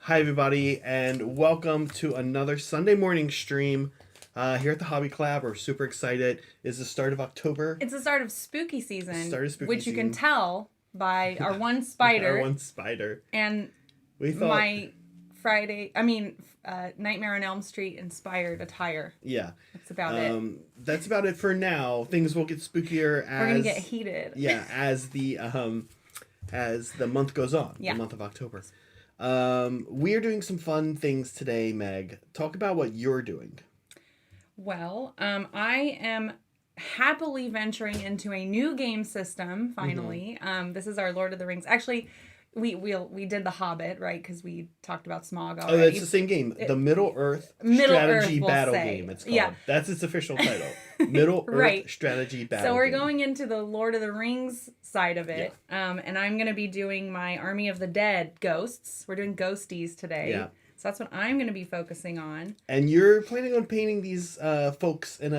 Hi, everybody, and welcome to another Sunday morning stream here at the Hobby Collab. We're super excited. It's the start of October. It's the start of spooky season, Which you can tell by our one spider. Our one spider. And we thought, my Nightmare on Elm Street inspired attire. Yeah. That's about it. That's about it for now. Things will get spookier as... We're going to get heated. Yeah, as the month goes on. Yeah. The month of October. We are doing some fun things today, Meg. Talk about what you're doing. Well, I am happily venturing into a new game system, finally. Mm-hmm. This is our Lord of the Rings. Actually, we did The Hobbit, right? Because we talked about Smaug already. Oh, it's the same game. The Middle-earth Strategy Battle Game, it's called. Yeah. That's its official title. Middle-earth right. Strategy Battle Game. So we're going into the Lord of the Rings side of it. Yeah. And I'm going to be doing my Army of the Dead ghosts. We're doing ghosties today. Yeah. So that's what I'm going to be focusing on. And you're planning on painting these folks in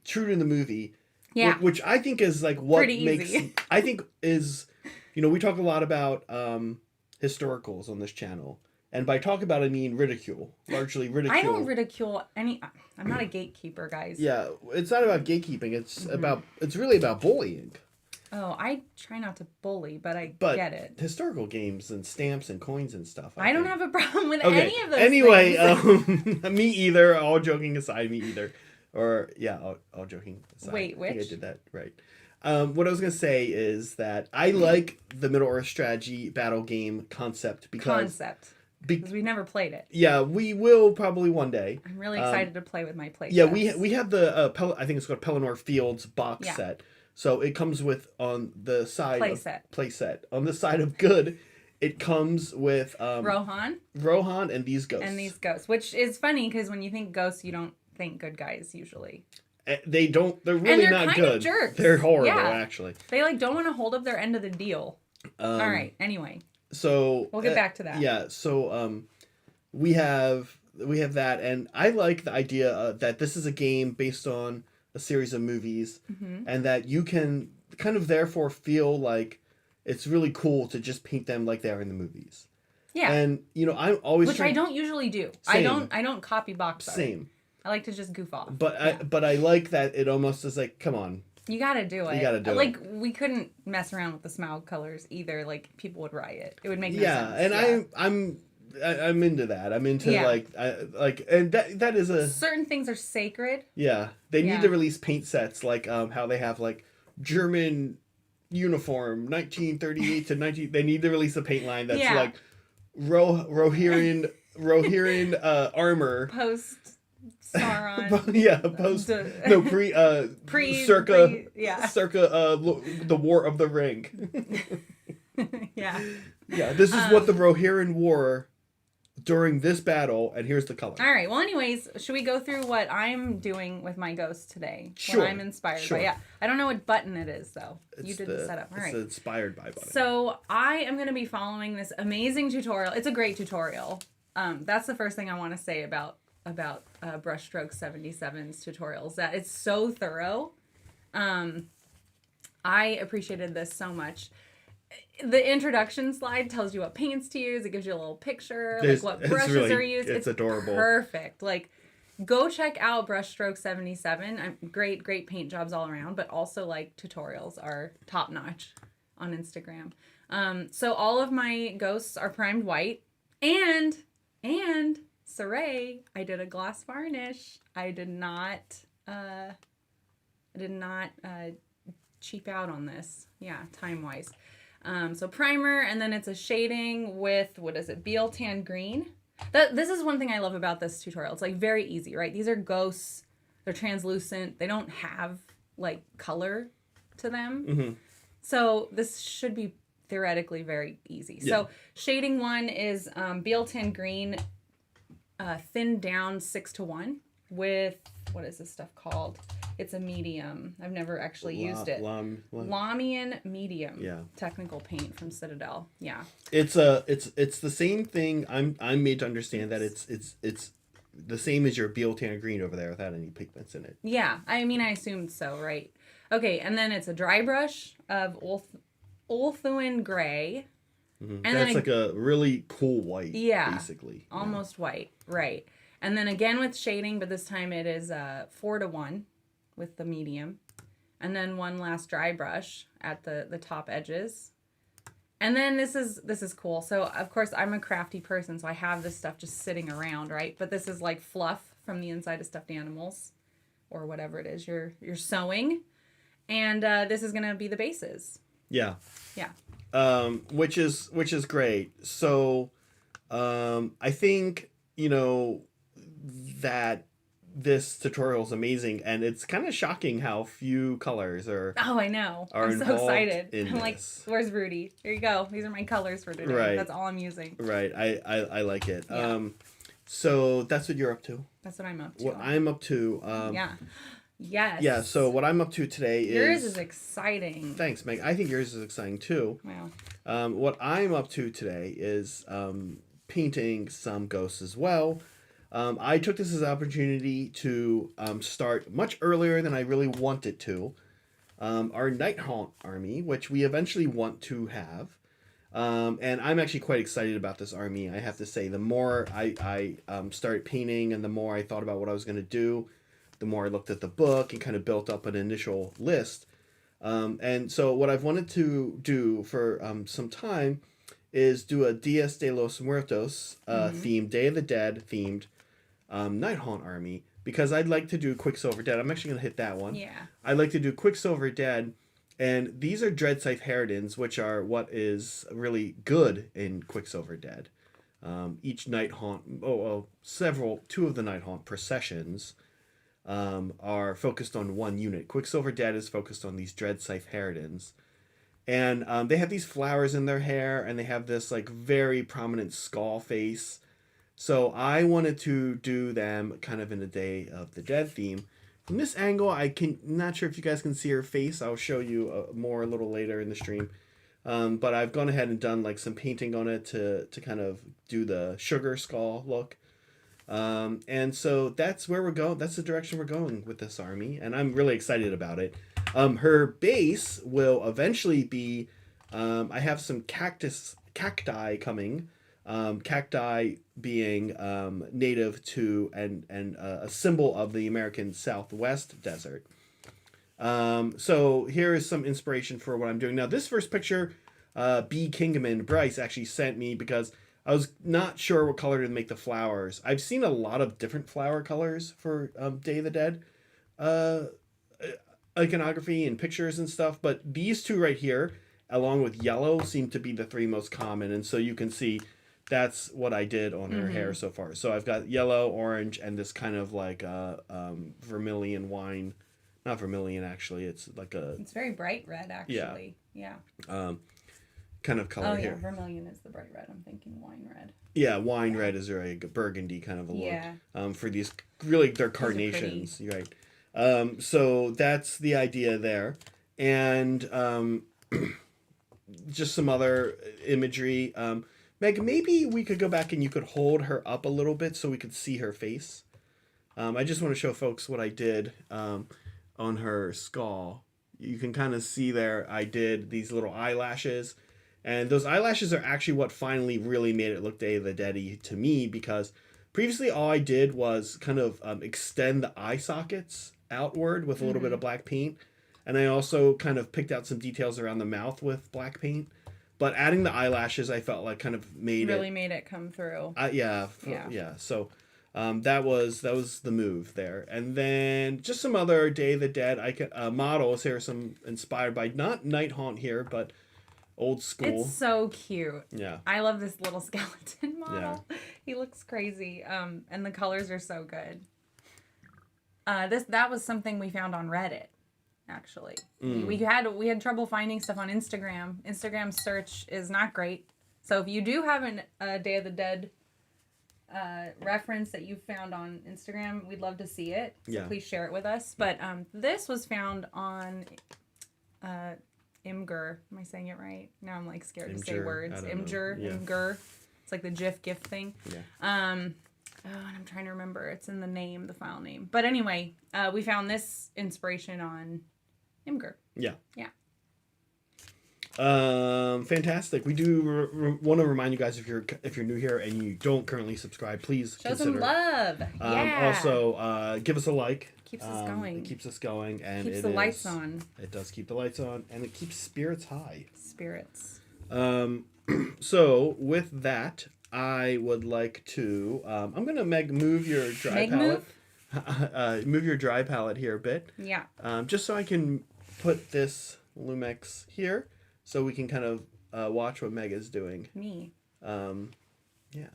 true to the movie. Yeah. Which I think is like what pretty makes... Easy. I think is... You know, we talk a lot about historicals on this channel. And by talk about, I mean ridicule. Largely ridicule. I don't ridicule any... I'm not a gatekeeper, guys. Yeah, it's not about gatekeeping. It's it's really about bullying. Oh, I try not to bully, but I get it. Historical games and stamps and coins and stuff. I don't have a problem with any of those anyway, things. Me either. All joking aside, me either. Or, yeah, all joking aside. Wait, which? I think I did that right. What I was going to say is that I like the Middle-earth Strategy Battle Game concept because... Because we've never played it. Yeah, we will probably one day. I'm really excited to play with my play Yeah, sets. we have the, I think it's called Pelennor Fields box set. So it comes with, on the side... Play set. On the side of good, it comes with... Rohan and these ghosts. Which is funny, because when you think ghosts, you don't think good guys, usually. They're really not good. Of jerks. They're horrible, actually. They don't want to hold up their end of the deal. All right. Anyway. So we'll get back to that. Yeah. So we have that, and I like the idea that this is a game based on a series of movies, and that you can kind of therefore feel like it's really cool to just paint them like they are in the movies. Yeah. And I'm always I don't usually do. Same. I don't copy box art. Same. I like to just goof off. But I like that it almost is like, come on. You gotta do it. You gotta do it. We couldn't mess around with the Smaug colors either. Like, people would riot. It would make no And sense. I'm into that. I'm into and that is a... Certain things are sacred. Yeah. They need to release paint sets like how they have like German uniform 1938 to 19... They need to release a paint line that's like Rohirrim armor. Post Sauron. Circa the War of the Ring. Yeah. Yeah, this is what the Rohirrim wore during this battle, and here's the color. All right. Well, anyways, should we go through what I'm doing with my ghost today? Sure. What I'm inspired by. Yeah. I don't know what button it is, though. You did the setup. All right. It's the inspired by button. So I am going to be following this amazing tutorial. It's a great tutorial. That's the first thing I want to say about Brushstroke 77's tutorials, that it's so thorough. I appreciated this so much. The introduction slide tells you what paints to use. It gives you a little picture, like what brushes are used. It's adorable. Perfect. Like, go check out Brushstroke 77. Great paint jobs all around, but also like tutorials are top notch on Instagram. So all of my ghosts are primed white, and Saray, I did a gloss varnish. I did not cheap out on this. Yeah, time-wise. So primer, and then it's a shading with, what is it, Beal Tan Green. This is one thing I love about this tutorial. It's like very easy, right? These are ghosts. They're translucent. They don't have like color to them. Mm-hmm. So this should be theoretically very easy. Yeah. So shading one is Beal Tan Green, thinned down 6:1 with, what is this stuff called? It's a medium. I've never actually used it. Lamian medium. Yeah. Technical paint from Citadel. Yeah. It's the same thing. I'm made to understand that it's the same as your Beal Tan Green over there without any pigments in it. Yeah. I mean, I assumed so, right? Okay, and then it's a dry brush of Ulthuan Gray. Mm-hmm. And That's then like a really cool white, yeah, basically. almost white, right. And then again with shading, but this time it is 4-1 with the medium. And then one last dry brush at the top edges. And then this is cool. So of course I'm a crafty person, so I have this stuff just sitting around, right? But this is like fluff from the inside of stuffed animals, or whatever it is you're sewing. And this is gonna be the bases. Yeah. Yeah. Which is great. So, I think that this tutorial is amazing, and it's kind of shocking how few colors are. Oh, I know. Are I'm so excited. in I'm like, this. where's Rudy? Here you go. These are my colors for today. Right. That's all I'm using. Right. I like it. Yeah. So that's what you're up to. That's what I'm up to. What I'm up to. Yeah. Yes. Yeah. So what I'm up to today is. Yours is exciting. Thanks, Meg. I think yours is exciting too. Wow. What I'm up to today is painting some ghosts as well. I took this as an opportunity to start much earlier than I really wanted to. Our Nighthaunt army, which we eventually want to have. And I'm actually quite excited about this army, I have to say. The more I started painting and the more I thought about what I was going to do, the more I looked at the book and kind of built up an initial list. And so what I've wanted to do for some time is do a Dias de los Muertos themed, Day of the Dead themed Nighthaunt army, because I'd like to do Quicksilver Dead. I'm actually going to hit that one. Yeah. I'd like to do Quicksilver Dead, and these are Dreadscythe Harridans, which are what is really good in Quicksilver Dead. Each Nighthaunt, two of the Nighthaunt processions are focused on one unit. Quicksilver Dead is focused on these Dreadscythe Harridans. And they have these flowers in their hair, and they have this like very prominent skull face. So I wanted to do them kind of in the Day of the Dead theme. From this angle, not sure if you guys can see her face. I'll show you more a little later in the stream. But I've gone ahead and done like some painting on it to kind of do the sugar skull look. And so that's where we're going. That's the direction we're going with this army, and I'm really excited about it. Her base will eventually be, I have some cacti coming. Cacti being native to and a symbol of the American Southwest desert. So here is some inspiration for what I'm doing. Now, this first picture, B. Kingaman Bryce actually sent me because I was not sure what color to make the flowers. I've seen a lot of different flower colors for Day of the Dead iconography and pictures and stuff, but these two right here, along with yellow, seem to be the three most common, and so you can see that's what I did on her hair so far. So I've got yellow, orange, and this kind of like vermilion wine. Not vermilion, actually. It's like It's very bright red, actually. Yeah. Kind of color here. Oh, yeah. Vermilion is the bright red. I'm thinking wine red. Yeah, wine red is a burgundy kind of a look. Yeah. For these, really, they're carnations. You're right. So that's the idea there. And just some other imagery. Meg, maybe we could go back and you could hold her up a little bit so we could see her face. I just want to show folks what I did on her skull. You can kind of see there I did these little eyelashes. And those eyelashes are actually what finally really made it look Day of the Dead-y to me, because previously all I did was kind of extend the eye sockets outward with a little bit of black paint. And I also kind of picked out some details around the mouth with black paint. But adding the eyelashes, I felt like kind of made it come through. Yeah. So that was the move there. And then just some other Day of the Dead models here, some inspired by not Nighthaunt here, but old school. It's so cute. Yeah. I love this little skeleton model. Yeah. He looks crazy. And the colors are so good. That was something we found on Reddit. Actually, we had trouble finding stuff on Instagram. Instagram search is not great. So if you do have a Day of the Dead reference that you found on Instagram, we'd love to see it. So please share it with us. But this was found on Imgur. Am I saying it right? Now I'm like scared to say words. Imgur. It's like the GIF thing. Yeah. And I'm trying to remember. It's in the file name. But anyway, we found this inspiration on Imgur. Yeah. Yeah. Fantastic. We do want to remind you guys, if you're new here and you don't currently subscribe, please Show consider. some love. Yeah. Also, give us a like. Keeps us going. It keeps us going, and keeps the lights on. It does keep the lights on, and it keeps spirits high. Spirits. So with that, I would like to. I'm gonna move your dry palette. Move your dry palette here a bit. Yeah. Just so I can put this Lumex here, so we can kind of watch what Meg is doing. Me. Yeah.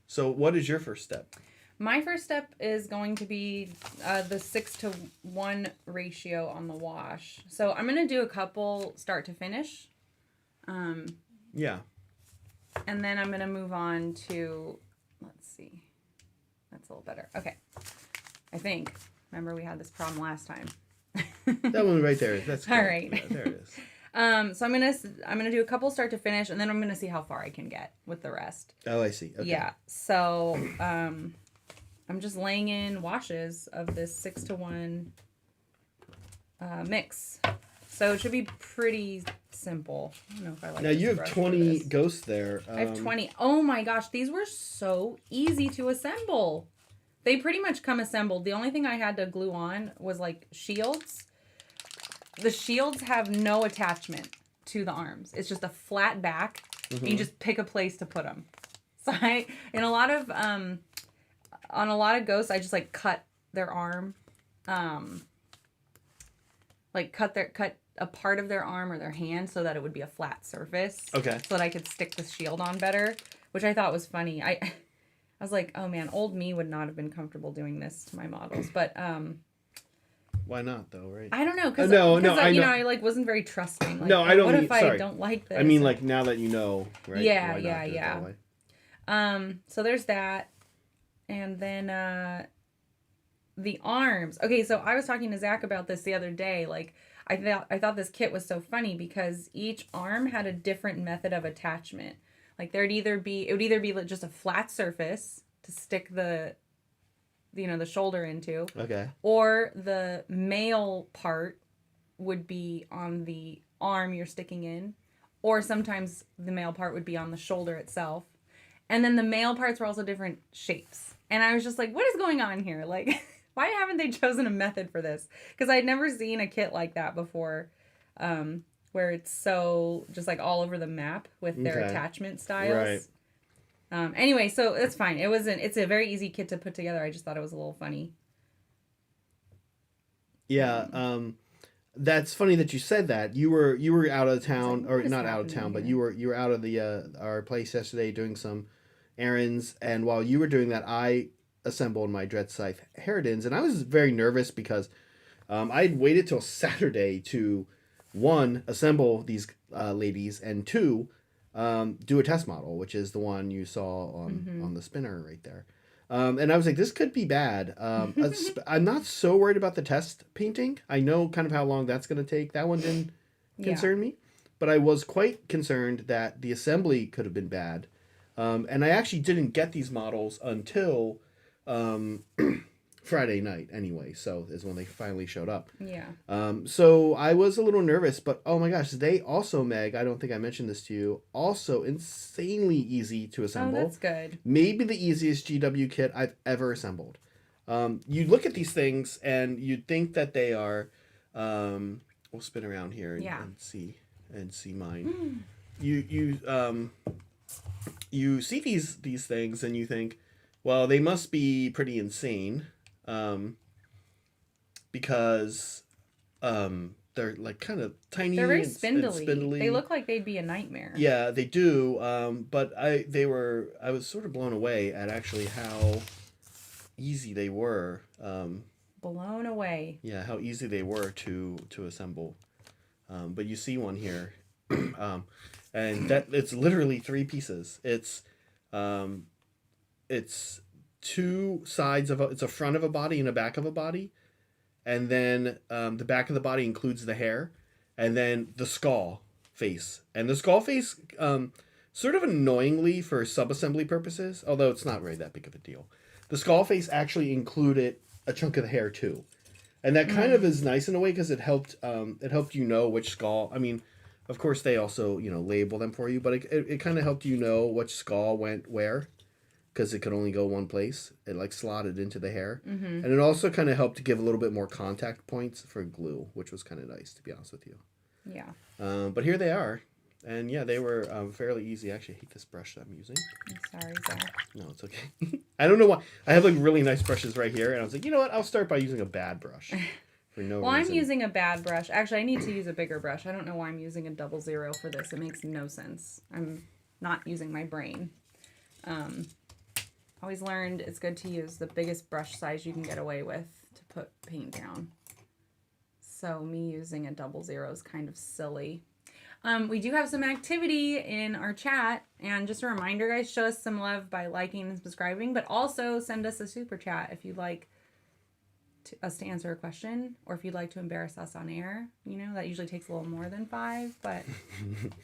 So what is your first step? My first step is going to be the 6-to-1 ratio on the wash. So I'm going to do a couple start to finish. Yeah. And then I'm going to move on to, let's see. That's a little better. Okay. I think. Remember we had this problem last time. That one right there. That's good. All right. Yeah, there it is. So I'm gonna do a couple start to finish, and then I'm gonna see how far I can get with the rest. Oh, I see. Okay. Yeah. So I'm just laying in washes of this 6-to-1 mix. So it should be pretty simple. I don't know if I like. Now you have 20 ghosts there. I have 20. Oh my gosh, these were so easy to assemble. They pretty much come assembled. The only thing I had to glue on was like shields. The shields have no attachment to the arms. It's just a flat back. Mm-hmm. And you just pick a place to put them. So on a lot of ghosts, I just like cut their arm, like cut a part of their arm or their hand so that it would be a flat surface. Okay. So that I could stick the shield on better, which I thought was funny. I was like, oh man, old me would not have been comfortable doing this to my models, but why not though, right? I don't know, because I like wasn't very trusting. Like, no, I don't. What if I don't like this? I mean, like now that you know, right? Yeah, yeah. So there's that, and then the arms. Okay, so I was talking to Zach about this the other day. Like, I thought this kit was so funny because each arm had a different method of attachment. Like it would either be just a flat surface to stick the shoulder into. Okay. Or the male part would be on the arm you're sticking in. Or sometimes the male part would be on the shoulder itself. And then the male parts were also different shapes. And I was just like, what is going on here? Like, why haven't they chosen a method for this? Because I'd never seen a kit like that before. Where it's so just like all over the map with their attachment styles. Right. Anyway, so it's fine. It's a very easy kit to put together. I just thought it was a little funny. Yeah. That's funny that you said that. You were out of town, or not out of town, but you were out of our place yesterday doing some errands, and while you were doing that, I assembled my Dreadscythe Harridans, and I was very nervous because I'd waited till Saturday to, one, assemble these ladies, and two, do a test model, which is the one you saw on the spinner right there. And I was like, this could be bad. I'm not so worried about the test painting. I know kind of how long that's going to take. That one didn't concern me. But I was quite concerned that the assembly could have been bad. And I actually didn't get these models until Friday night anyway. So is when they finally showed up. Yeah. So I was a little nervous, but oh my gosh, they also, Meg, I don't think I mentioned this to you, also insanely easy to assemble. Oh, that's good. Maybe the easiest GW kit I've ever assembled. You look at these things and you'd think that they are, we'll spin around here and see mine. You see these things and you think, well, they must be pretty insane. Because they're like kind of tiny. They're very spindly. They look like they'd be a nightmare. Yeah, they do. But I was sort of blown away at actually how easy they were. Blown away. Yeah, how easy they were to assemble. But you see one here, and that it's literally 3 pieces. It's two sides it's a front of a body and a back of a body, and then the back of the body includes the hair, and then the skull face. And the skull face, sort of annoyingly for sub-assembly purposes, although it's not really that big of a deal, the skull face actually included a chunk of the hair too. And that kind of is nice in a way because it helped you know which skull. I mean, of course they also, you know, label them for you, but it kind of helped you know which skull went where because it could only go one place. It like slotted into the hair. And it also kind of helped to give a little bit more contact points for glue, which was kind of nice, to be honest with you. Yeah. But here they are. And yeah, they were fairly easy. Actually, I hate this brush that I'm using. I'm sorry, Zach. No, it's okay. I don't know why. I have like really nice brushes right here. And I was like, you know what? I'll start by using a bad brush. For no Well, reason. I'm using a bad brush. Actually, I need to use a bigger brush. I don't know why I'm using a 00 for this. It makes no sense. I'm not using my brain. Always learned it's good to use the biggest brush size you can get away with to put paint down. So me using a 00 is kind of silly. We do have some activity in our chat, and just a reminder, guys, show us some love by liking and subscribing, but also send us a super chat if you'd like us to answer a question, or if you'd like to embarrass us on air. You know, that usually takes a little more than 5, but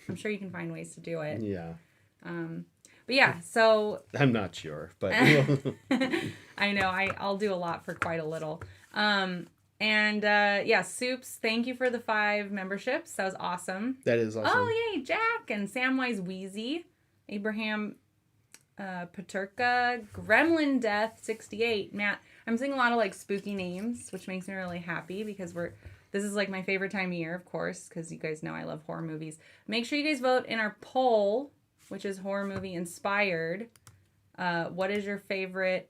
I'm sure you can find ways to do it. Yeah. But yeah, so I'm not sure, but I know I'll do a lot for quite a little. Yeah, Soups, thank you for the 5 memberships. That was awesome. that is awesome. Oh, yay, Jack and Samwise Wheezy, Abraham Paterka, Gremlin Death 68. Matt, I'm seeing a lot of like spooky names, which makes me really happy because this is like my favorite time of year, of course, because you guys know I love horror movies. Make sure you guys vote in our poll, which is horror movie inspired. What is your favorite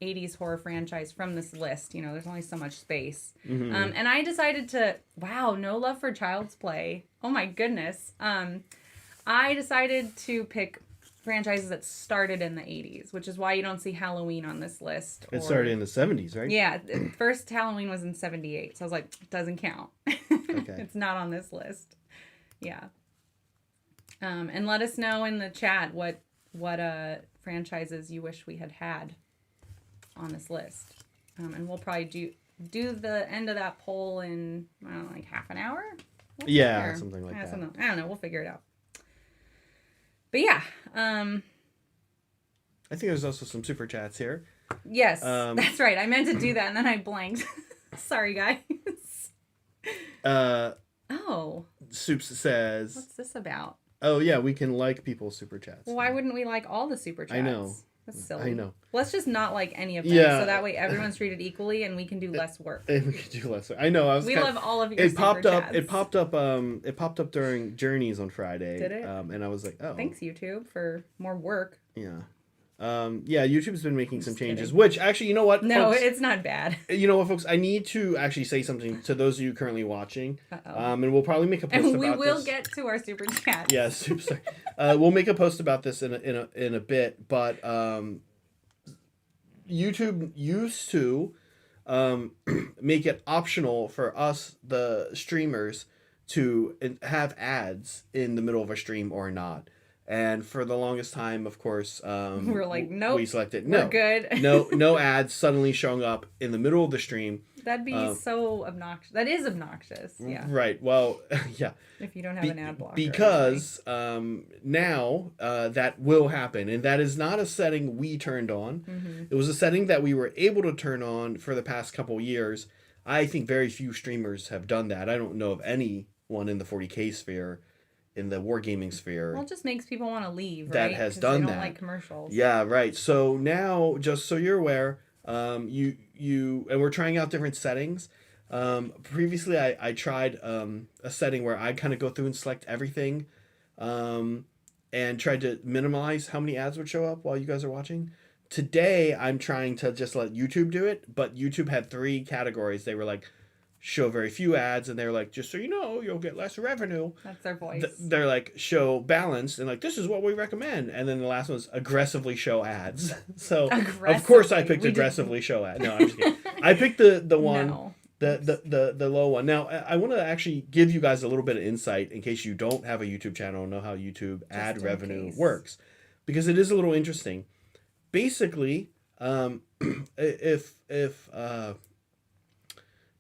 80s horror franchise from this list? You know, there's only so much space. And I decided to, wow, no love for Child's Play. Oh my goodness. I decided to pick franchises that started in the 80s, which is why you don't see Halloween on this list. It started in the 70s, right? Yeah, first Halloween was in 78. So I was like, doesn't count. Okay. It's not on this list. Yeah. And let us know in the chat what franchises you wish we had on this list. And we'll probably do the end of that poll in, I don't know, like half an hour? Yeah, something like that. I don't know. We'll figure it out. But yeah. I think there's also some super chats here. Yes, that's right. I meant to do that and then I blanked. Sorry, guys. Oh. Soups says... What's this about? Oh, yeah, we can like people's super chats. Well, why wouldn't we like all the super chats? I know. That's silly. I know. Let's just not like any of them, Yeah. so that way everyone's treated equally and we can do less work. And we can do less. I know. We love all of your It super popped up. chats. It popped up. It popped up during Journeys on Friday. Did it? And I was like, oh. Thanks, YouTube, for more work. Yeah. Yeah, YouTube's been making some Just changes, kidding. which actually, you know what? No, folks, it's not bad. you know what, folks? I need to actually say something to those of you currently watching. Uh-oh. And we'll probably make a post And about we will this. get to our super chat. Yeah, super sorry. We'll make a post about this in a bit, but YouTube used to make it optional for us, the streamers, to have ads in the middle of a stream or not. And for the longest time, of course, We're like, nope, we selected we're no, good. no ads suddenly showing up in the middle of the stream. That'd be so obnoxious. That is obnoxious. Yeah. Right. Well, yeah. If you don't have an ad blocker. Because now that will happen, and that is not a setting we turned on. Mm-hmm. It was a setting that we were able to turn on for the past couple years. I think very few streamers have done that. I don't know of anyone in the 40K sphere, in the wargaming sphere. Well, it just makes people want to leave, that right? has 'Cause done they don't that. like commercials. Yeah, right. So now, just so you're aware, you and we're trying out different settings. Previously, I tried a setting where I kind of go through and select everything, and tried to minimize how many ads would show up while you guys are watching. Today, I'm trying to just let YouTube do it, but YouTube had 3 categories. They were like, show very few ads, and they're like, just so you know, you'll get less revenue. That's their voice. They're like, show balanced, and like, this is what we recommend. And then the last one was aggressively show ads. So of course I picked aggressively show ads. No, I'm just kidding. I picked the one, No. the low one. Now I want to actually give you guys a little bit of insight in case you don't have a YouTube channel and know how YouTube ad revenue works, because it is a little interesting. Basically,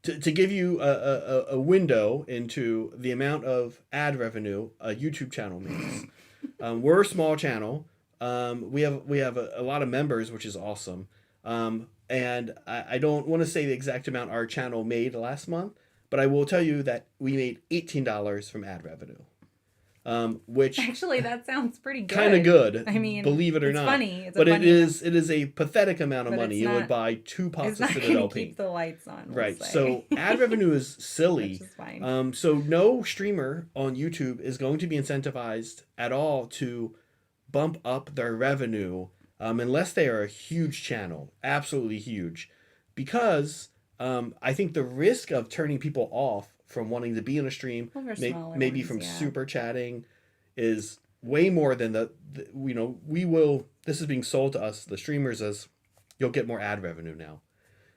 to give you a window into the amount of ad revenue a YouTube channel makes. We're a small channel. We have a lot of members, which is awesome. And I don't want to say the exact amount our channel made last month, but I will tell you that we made $18 from ad revenue. Which actually that sounds pretty good. Kind of good. I mean, believe it or it's not. funny. It's but a funny it is a pathetic amount of but money. It would buy 2 pots it's of not Citadel gonna paint. keep the lights on. We'll Right. say. So ad revenue is silly. Which is fine. So no streamer on YouTube is going to be incentivized at all to bump up their revenue unless they are a huge channel, absolutely huge, because I think the risk of turning people off from wanting to be in a stream, maybe from super chatting, is way more than this is being sold to us, the streamers, as you'll get more ad revenue now.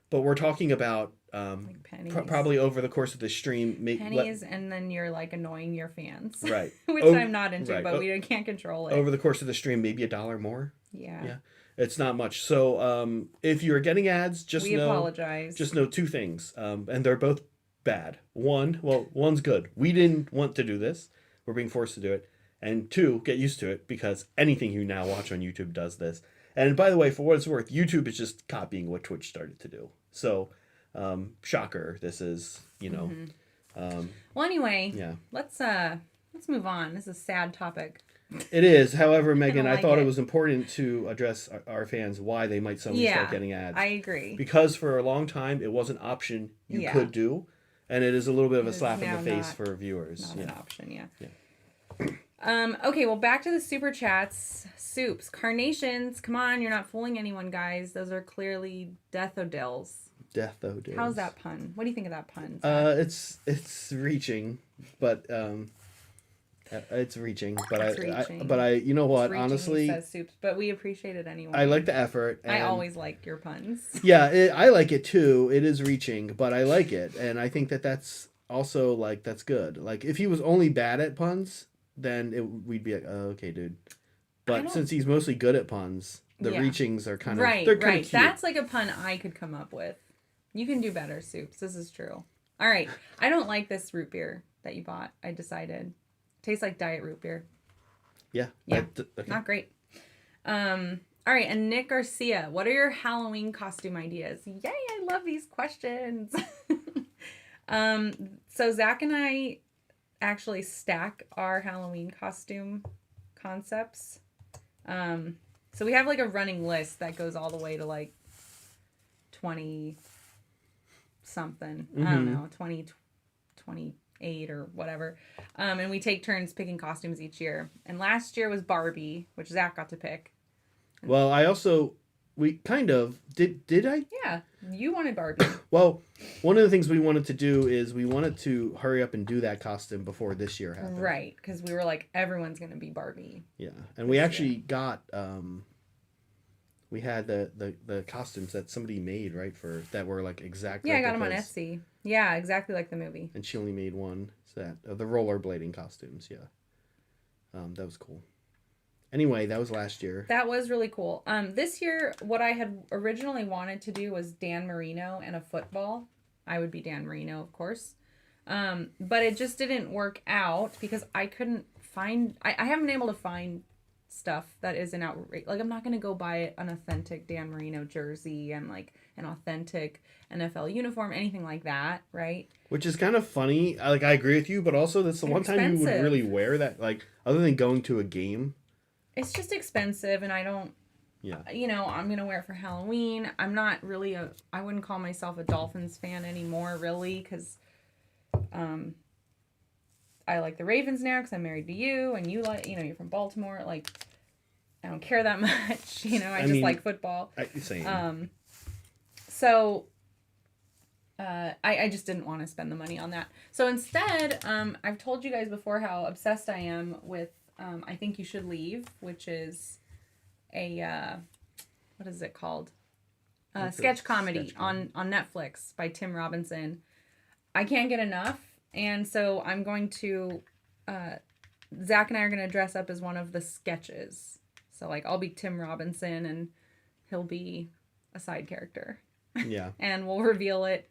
But we're talking about like pennies. Probably over the course of the stream. Pennies, and then you're like annoying your fans. Right. Which I'm not into, but we can't control it. Over the course of the stream, maybe $1 more. Yeah. Yeah. It's not much. So if you're getting ads, we apologize. Just know 2 things. And they're both bad. One's good. We didn't want to do this. We're being forced to do it. And 2, get used to it, because anything you now watch on YouTube does this. And by the way, for what it's worth, YouTube is just copying what Twitch started to do. So, shocker. This is, well, anyway, yeah. Let's move on. This is a sad topic. It is. However, Megan, I thought it was important to address our fans why they might suddenly start getting ads. I agree. Because for a long time, it was an option you could do, and it is a little bit of a slap in the face for viewers. Not an option, yeah. Okay, well, back to the super chats. Soups, carnations. Come on, you're not fooling anyone, guys. Those are clearly Deathodils. Deathodils. How's that pun? What do you think of that pun? It's reaching, but it's reaching. But I you know what? Honestly, says Soups, but we appreciate it anyway. I like the effort. I always like your puns. Yeah, I like it too. It is reaching, but I like it, and I think that's also that's good. Like if he was only bad at puns, then we'd be like, oh, okay, dude. But since he's mostly good at puns, the reachings are kind of they're kind of cute. That's like a pun I could come up with. You can do better, Soups. This is true. All right, I don't like this root beer that you bought. I decided, tastes like diet root beer. Yeah. Okay. Not great. All right, and Nick Garcia, what are your Halloween costume ideas? Yay! I love these questions. So Zach and I actually stack our Halloween costume concepts. So we have a running list that goes all the way to 20 something. I don't know, 20, 28 or whatever. And we take turns picking costumes each year. And last year was Barbie, which Zach got to pick. Well, we kind of did I? Yeah, you wanted Barbie. Well, one of the things we wanted to do is we wanted to hurry up and do that costume before this year happened. Right, because we were like, everyone's going to be Barbie. Yeah, and we actually got, we had the costumes that somebody made, right, that were exact replicas. I got them on Etsy. Yeah, exactly like the movie. And she only made one, the rollerblading costumes, yeah. That was cool. Anyway, that was last year. That was really cool. This year, what I had originally wanted to do was Dan Marino and a football. I would be Dan Marino, of course. But it just didn't work out because I couldn't find... I haven't been able to find stuff that isn't outrageous. I'm not going to go buy an authentic Dan Marino jersey and, an authentic NFL uniform, anything like that, right? Which is kind of funny. I agree with you, but also that's the one time you would really wear that, other than going to a game. It's just expensive, and I don't, I'm going to wear it for Halloween. I'm not really I wouldn't call myself a Dolphins fan anymore, really, because I like the Ravens now because I'm married to you, and you you're from Baltimore. I don't care that much, I just like football. Same. So I just didn't want to spend the money on that. So instead, I've told you guys before how obsessed I am with I Think You Should Leave, which is a, what is it called? Sketch comedy on Netflix by Tim Robinson. I can't get enough. And so I'm going to, Zach and I are going to dress up as one of the sketches. So I'll be Tim Robinson and he'll be a side character. Yeah. And we'll reveal it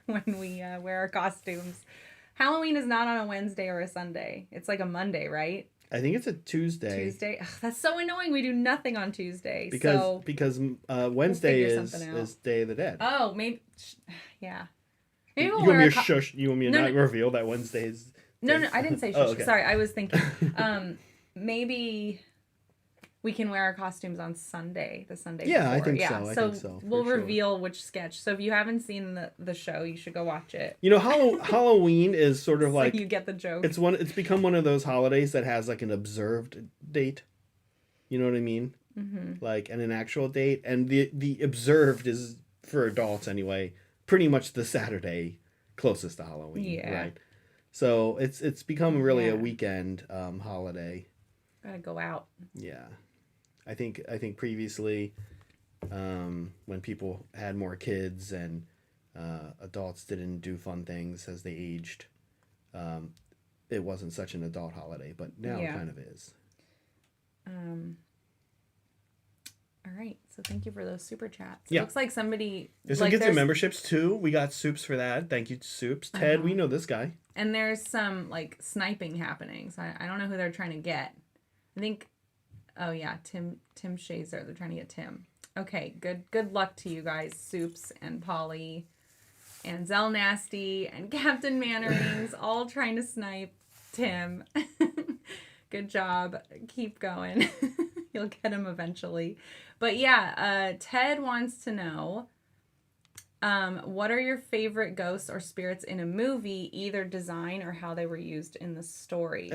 when we wear our costumes. Halloween is not on a Wednesday or a Sunday. It's a Monday, right? I think it's a Tuesday. Tuesday. Ugh, that's so annoying. We do nothing on Tuesday. Because Wednesday is Day of the Dead. Oh, maybe. Yeah. Maybe we'll You want me to shush? You want me to not reveal that Wednesday is? No, I didn't say shush. Okay. Sorry, I was thinking. Maybe we can wear our costumes on Sunday, the Sunday before. I think so. I think so. We'll reveal which sketch. So if you haven't seen the show, you should go watch it. You know, Halloween is sort of like you get the joke. It's become one of those holidays that has like an observed date. You know what I mean? Mm-hmm. Like and an actual date, and the observed is for adults anyway. Pretty much the Saturday closest to Halloween. Yeah. Right. So it's become really a weekend holiday. Gotta go out. Yeah. I think previously, when people had more kids and adults didn't do fun things as they aged, it wasn't such an adult holiday, but now it kind of is. All right, so thank you for those super chats. Yeah. It looks like somebody... There's some kids in memberships too. We got Soups for that. Thank you, Soups. Ted, we know this guy. And there's some like sniping happening, so I don't know who they're trying to get. I think... Oh yeah, Tim Shazer. They're trying to get Tim. Okay, good luck to you guys, Soups and Polly and Zell Nasty and Captain Mannerings, all trying to snipe Tim. Good job. Keep going. You'll get him eventually. But yeah, Ted wants to know, what are your favorite ghosts or spirits in a movie, either design or how they were used in the story?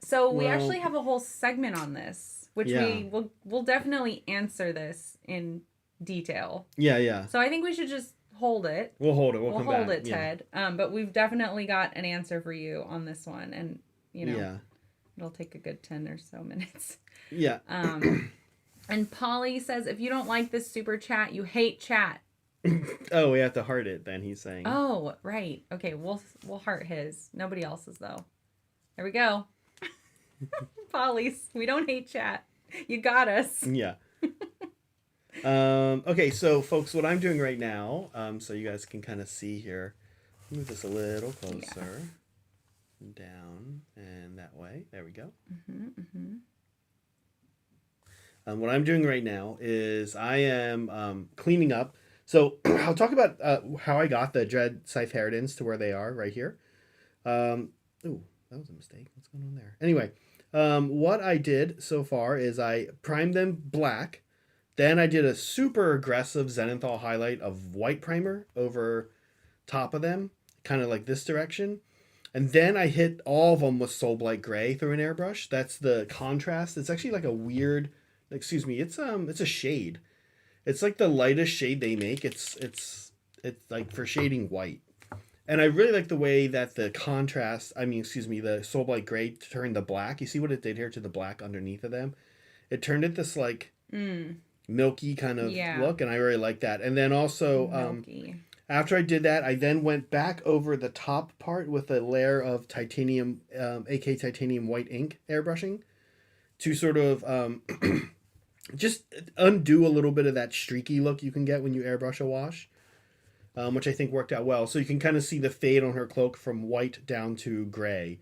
So we actually have a whole segment on this, which we'll definitely answer this in detail. Yeah. So I think we should just hold it. We'll hold it. We'll come hold back. It, Ted. But we've definitely got an answer for you on this one, and it'll take a good 10 or so minutes. Yeah. And Polly says, if you don't like this super chat, you hate chat. Oh, we have to heart it then, he's saying. Oh, right. Okay, we'll heart his. Nobody else's, though. There we go. Polly's. We don't hate chat. You got us. Yeah. Okay, so folks, what I'm doing right now, so you guys can kind of see here. Move this a little closer. Yeah. Down and that way. There we go. What I'm doing right now is I am cleaning up. So I'll talk about how I got the Dreadscythe Harridans to where they are right here. Ooh, that was a mistake. What's going on there? Anyway, what I did so far is I primed them black. Then I did a super aggressive Zenithal highlight of white primer over top of them, kind of like this direction. And then I hit all of them with Soulblight Gray through an airbrush. That's the contrast. It's actually like a weird, it's a shade. It's like the lightest shade they make. It's like for shading white. And I really like the way that the contrast, the Soulblight Gray turned the black. You see what it did here to the black underneath of them? It turned it this like milky kind of look, and I really like that. And then also after I did that, I then went back over the top part with a layer of titanium, AK titanium white ink airbrushing to sort of just undo a little bit of that streaky look you can get when you airbrush a wash, which I think worked out well. So you can kind of see the fade on her cloak from white down to gray.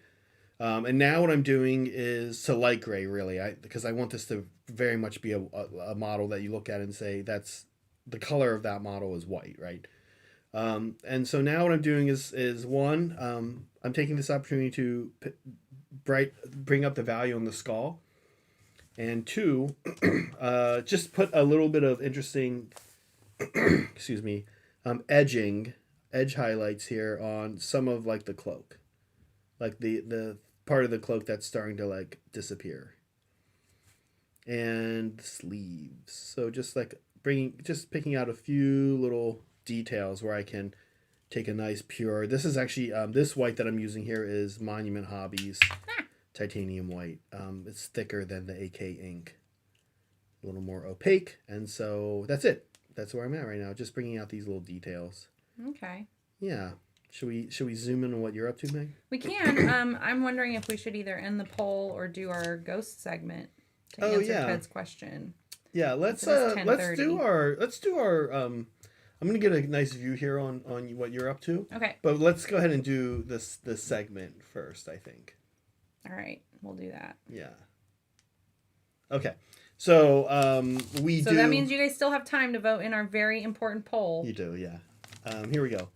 And now what I'm doing is to light gray, really, because I want this to very much be a model that you look at and say that's the color of that model is white, right? And so now what I'm doing is one, I'm taking this opportunity to bring up the value on the skull, and two, just put a little bit of interesting, edge highlights here on some of like the cloak, like the part of the cloak that's starting to like disappear, and the sleeves. So just like picking out a few little details where I can take a nice pure. This is actually this white that I'm using here is Monument Hobbies titanium white. It's thicker than the AK ink, a little more opaque, and so that's it. That's where I'm at right now, just bringing out these little details. Okay. Yeah. Should we zoom in on what you're up to, Meg? We can. I'm wondering if we should either end the poll or do our ghost segment to answer Ted's question. Yeah, let's do our I'm gonna get a nice view here on what you're up to. Okay. But let's go ahead and do this segment first, I think. All right, we'll do that. Yeah. Okay. So So that means you guys still have time to vote in our very important poll. You do, yeah. Here we go.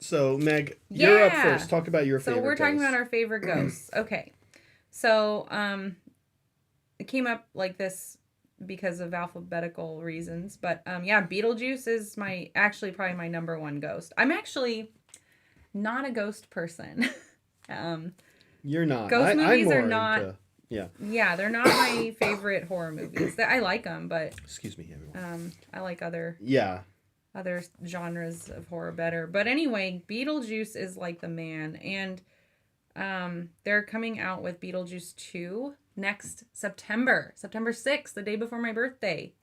So Meg, you're up first. Talk about your favorite. So we're talking ghosts. about our favorite ghosts. Okay. So it came up like this because of alphabetical reasons, but yeah, Beetlejuice is probably my number one ghost. I'm actually not a ghost person. You're not. Ghost movies I'm are more not. into, yeah. Yeah, they're not my favorite horror movies. I like them, but Excuse me, everyone. I like other genres of horror better. But anyway, Beetlejuice is like the man, and they're coming out with Beetlejuice 2 next September 6th, the day before my birthday,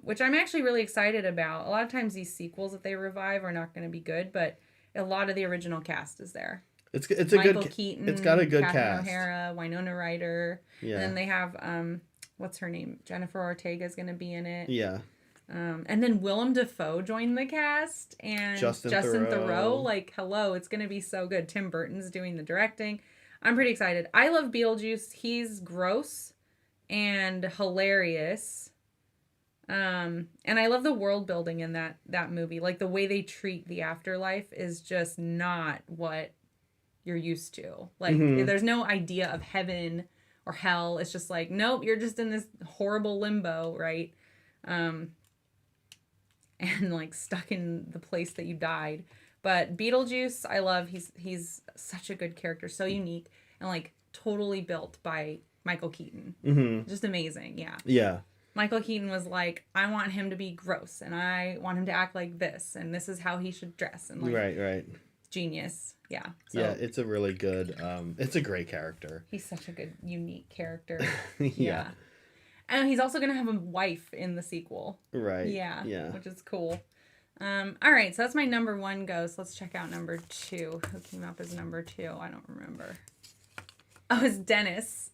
which I'm actually really excited about. A lot of times these sequels that they revive are not going to be good, but a lot of the original cast is there. It's Michael Keaton, it's got a good Catherine cast. O'Hara, Winona Ryder. Yeah. And then they have what's her name? Jennifer Ortega is going to be in it. Yeah. And then Willem Dafoe joined the cast, and Justin Theroux. Like, hello, it's going to be so good. Tim Burton's doing the directing. I'm pretty excited. I love Beetlejuice. He's gross and hilarious. And I love the world building in that movie. Like, the way they treat the afterlife is just not what you're used to. Like, there's no idea of heaven or hell. It's just like, nope, you're just in this horrible limbo, right? And like stuck in the place that you died. But Beetlejuice, I love. He's such a good character, so unique, and like totally built by Michael Keaton. Mm-hmm. Just amazing, yeah. Yeah. Michael Keaton was like, I want him to be gross, and I want him to act like this, and this is how he should dress, and like, right. Genius, yeah. So, yeah, it's a really good. It's a great character. He's such a good, unique character. Yeah. And he's also gonna have a wife in the sequel. Right. Yeah. Which is cool. All right, so that's my number one ghost. Let's check out number two. Who came up as number two? I don't remember. Oh, it's Dennis.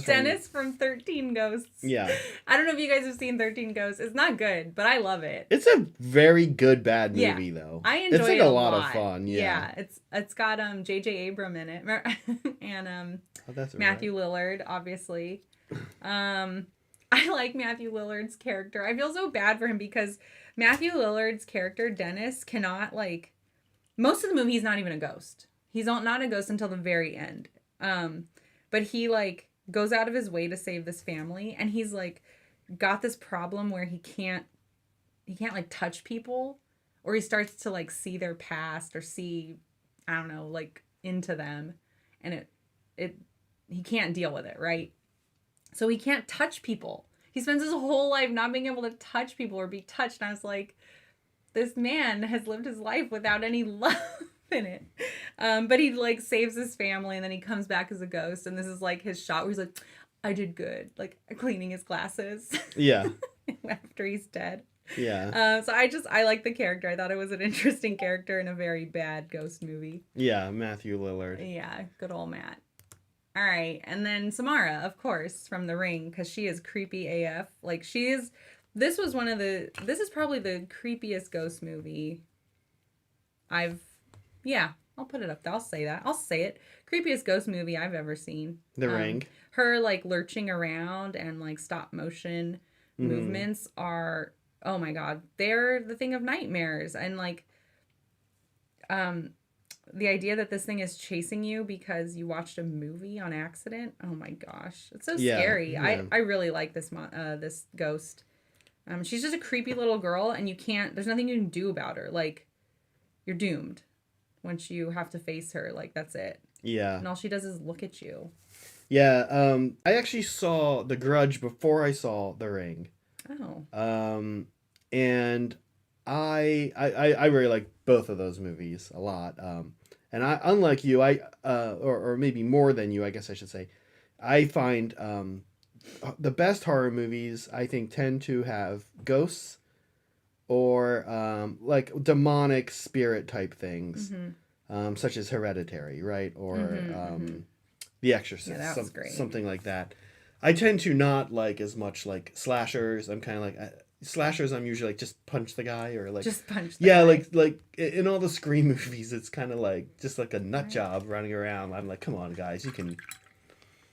Dennis from 13 Ghosts. Yeah. I don't know if you guys have seen 13 Ghosts. It's not good, but I love it. It's a very good bad movie though. I enjoy it. It's like a lot of fun. Yeah. It's got J.J. Abram in it. And that's Matthew Lillard, obviously. I like Matthew Lillard's character. I feel so bad for him because Matthew Lillard's character, Dennis, cannot, like, most of the movie he's not even a ghost. He's not a ghost until the very end. But he, like, goes out of his way to save this family, and he's, like, got this problem where he can't like touch people, or he starts to, like, see their past or see, I don't know, like, into them, and he can't deal with it, right? So he can't touch people. He spends his whole life not being able to touch people or be touched. And I was like, this man has lived his life without any love in it. But he like saves his family, and then he comes back as a ghost. And this is like his shot where he's like, I did good. Like cleaning his glasses. Yeah. After he's dead. Yeah. So I like the character. I thought it was an interesting character in a very bad ghost movie. Yeah. Matthew Lillard. Yeah. Good old Matt. All right, and then Samara, of course, from The Ring, because she is creepy AF. Like, this is probably the creepiest ghost movie I'll put it up there. I'll say that. I'll say it. Creepiest ghost movie I've ever seen. The Ring. Her, like, lurching around and, like, stop motion movements are, oh my God, they're the thing of nightmares. And, like, the idea that this thing is chasing you because you watched a movie on accident. Oh my gosh. It's so scary. Yeah. I really like this ghost. She's just a creepy little girl, and there's nothing you can do about her. Like, you're doomed once you have to face her. Like, that's it. Yeah. And all she does is look at you. Yeah. I actually saw The Grudge before I saw The Ring. Oh. And I really like both of those movies a lot. And unlike you, or maybe more than you, I guess I should say, I find the best horror movies, I think, tend to have ghosts or like demonic spirit type things, such as Hereditary, right? Or The Exorcist, that was great. Something like that. I tend to not like as much like slashers. I'm kind of like, slashers, I'm usually like, just punch the guy, or like, Just punch the yeah, guy. like in all the Scream movies, it's kind of like just like a nut job running around. I'm like, come on, guys, you can.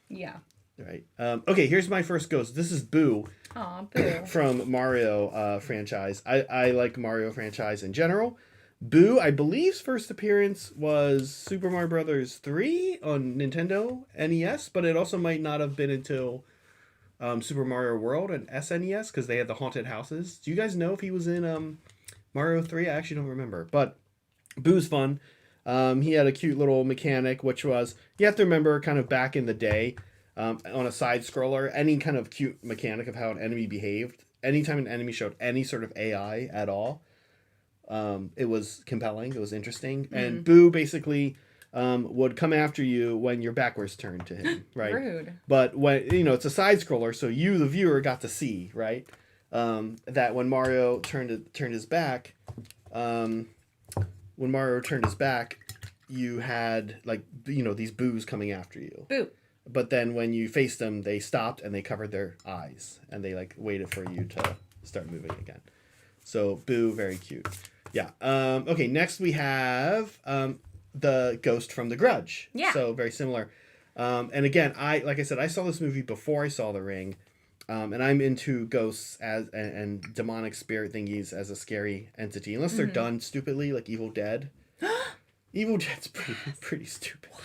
Yeah. Right. Okay, here's my first ghost. This is Boo. Aw, Boo. From Mario franchise. I like Mario franchise in general. Boo, I believe's first appearance was Super Mario Brothers 3 on Nintendo NES, but it also might not have been until Super Mario World and SNES, because they had the haunted houses. Do you guys know if he was in Mario 3? I actually don't remember. But Boo's fun. He had a cute little mechanic, which was, you have to remember, kind of back in the day, on a side scroller, any kind of cute mechanic of how an enemy behaved, anytime an enemy showed any sort of AI at all, it was compelling, it was interesting. And Boo basically would come after you when your back was turned to him, right? Rude. But when, it's a side scroller, so you, the viewer, got to see, right? That when Mario turned his back, you had, like, these Boos coming after you. Boo. But then when you faced them, they stopped and they covered their eyes and they like waited for you to start moving again. So Boo, very cute. Yeah. Okay. Next we have the ghost from The Grudge. Yeah. So very similar. And again, like I said, I saw this movie before I saw The Ring, and I'm into ghosts and demonic spirit thingies as a scary entity, unless they're done stupidly, like Evil Dead. Evil Dead's pretty stupid. What?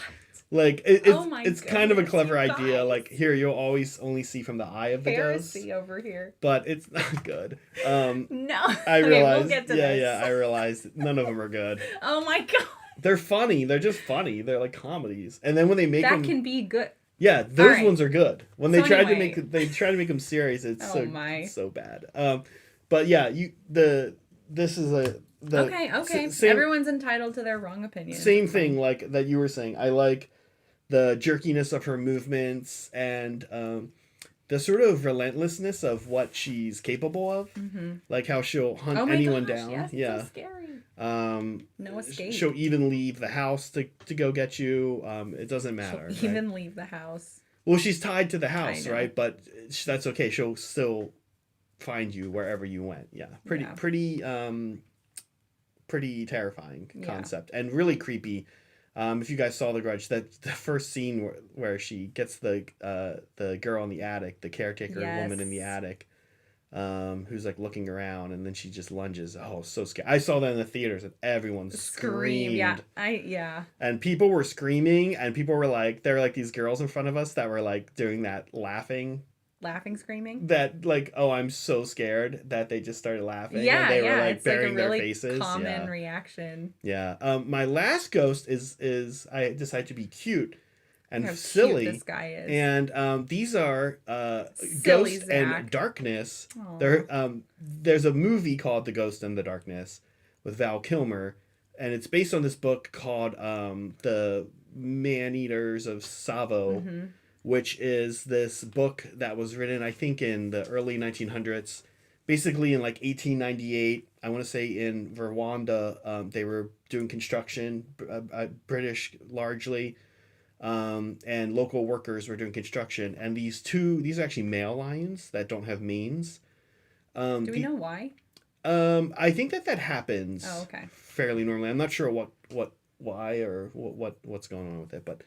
Like it's kind of a clever idea. Guys. Like, here you'll always only see from the eye of the ghost, Heresy over here. but it's not good. No, I realized. we'll get to this. Yeah, I realized none of them are good. Oh my god, They're funny. They're just funny. They're like comedies. And then when they make them, that can be good. yeah, those right. ones are good. When So they tried anyway. to make them serious, it's my. so bad. But yeah, this is Okay. same, Everyone's entitled to their wrong opinion. same thing like that you were saying. I like the jerkiness of her movements and the sort of relentlessness of what she's capable of, like how she'll hunt anyone down. Yes, yeah, so scary. No escape. She'll even leave the house to go get you. It doesn't matter. She'll even leave the house. Well, she's tied to the house, know. right? But that's okay. She'll still find you wherever you went. Yeah, pretty terrifying concept and really creepy. If you guys saw The Grudge, that the first scene where she gets the girl in the attic, the caretaker woman in the attic, who's like looking around, and then she just lunges. Oh, so scary! I saw that in the theaters, and everyone screamed. Yeah. And people were screaming, and people were like, there were like these girls in front of us that were like doing that laughing, screaming. that like, oh, I'm so scared, that they just started laughing. Yeah, and they were like it's burying like a really their faces. common reaction. Yeah. My last ghost is I decided to be cute and How silly. cute this guy is. And these are Silly Ghost Zach. and Darkness. Aw. There's a movie called The Ghost and the Darkness with Val Kilmer, and it's based on this book called The Man-Eaters of Savo, which is this book that was written, I think, in the early 1900s, basically in like 1898. I want to say in Rwanda, they were doing construction, British largely, and local workers were doing construction. And these are actually male lions that don't have manes. Do we know why? I think that happens. Oh, okay. Fairly normally. I'm not sure why or what's going on with it, but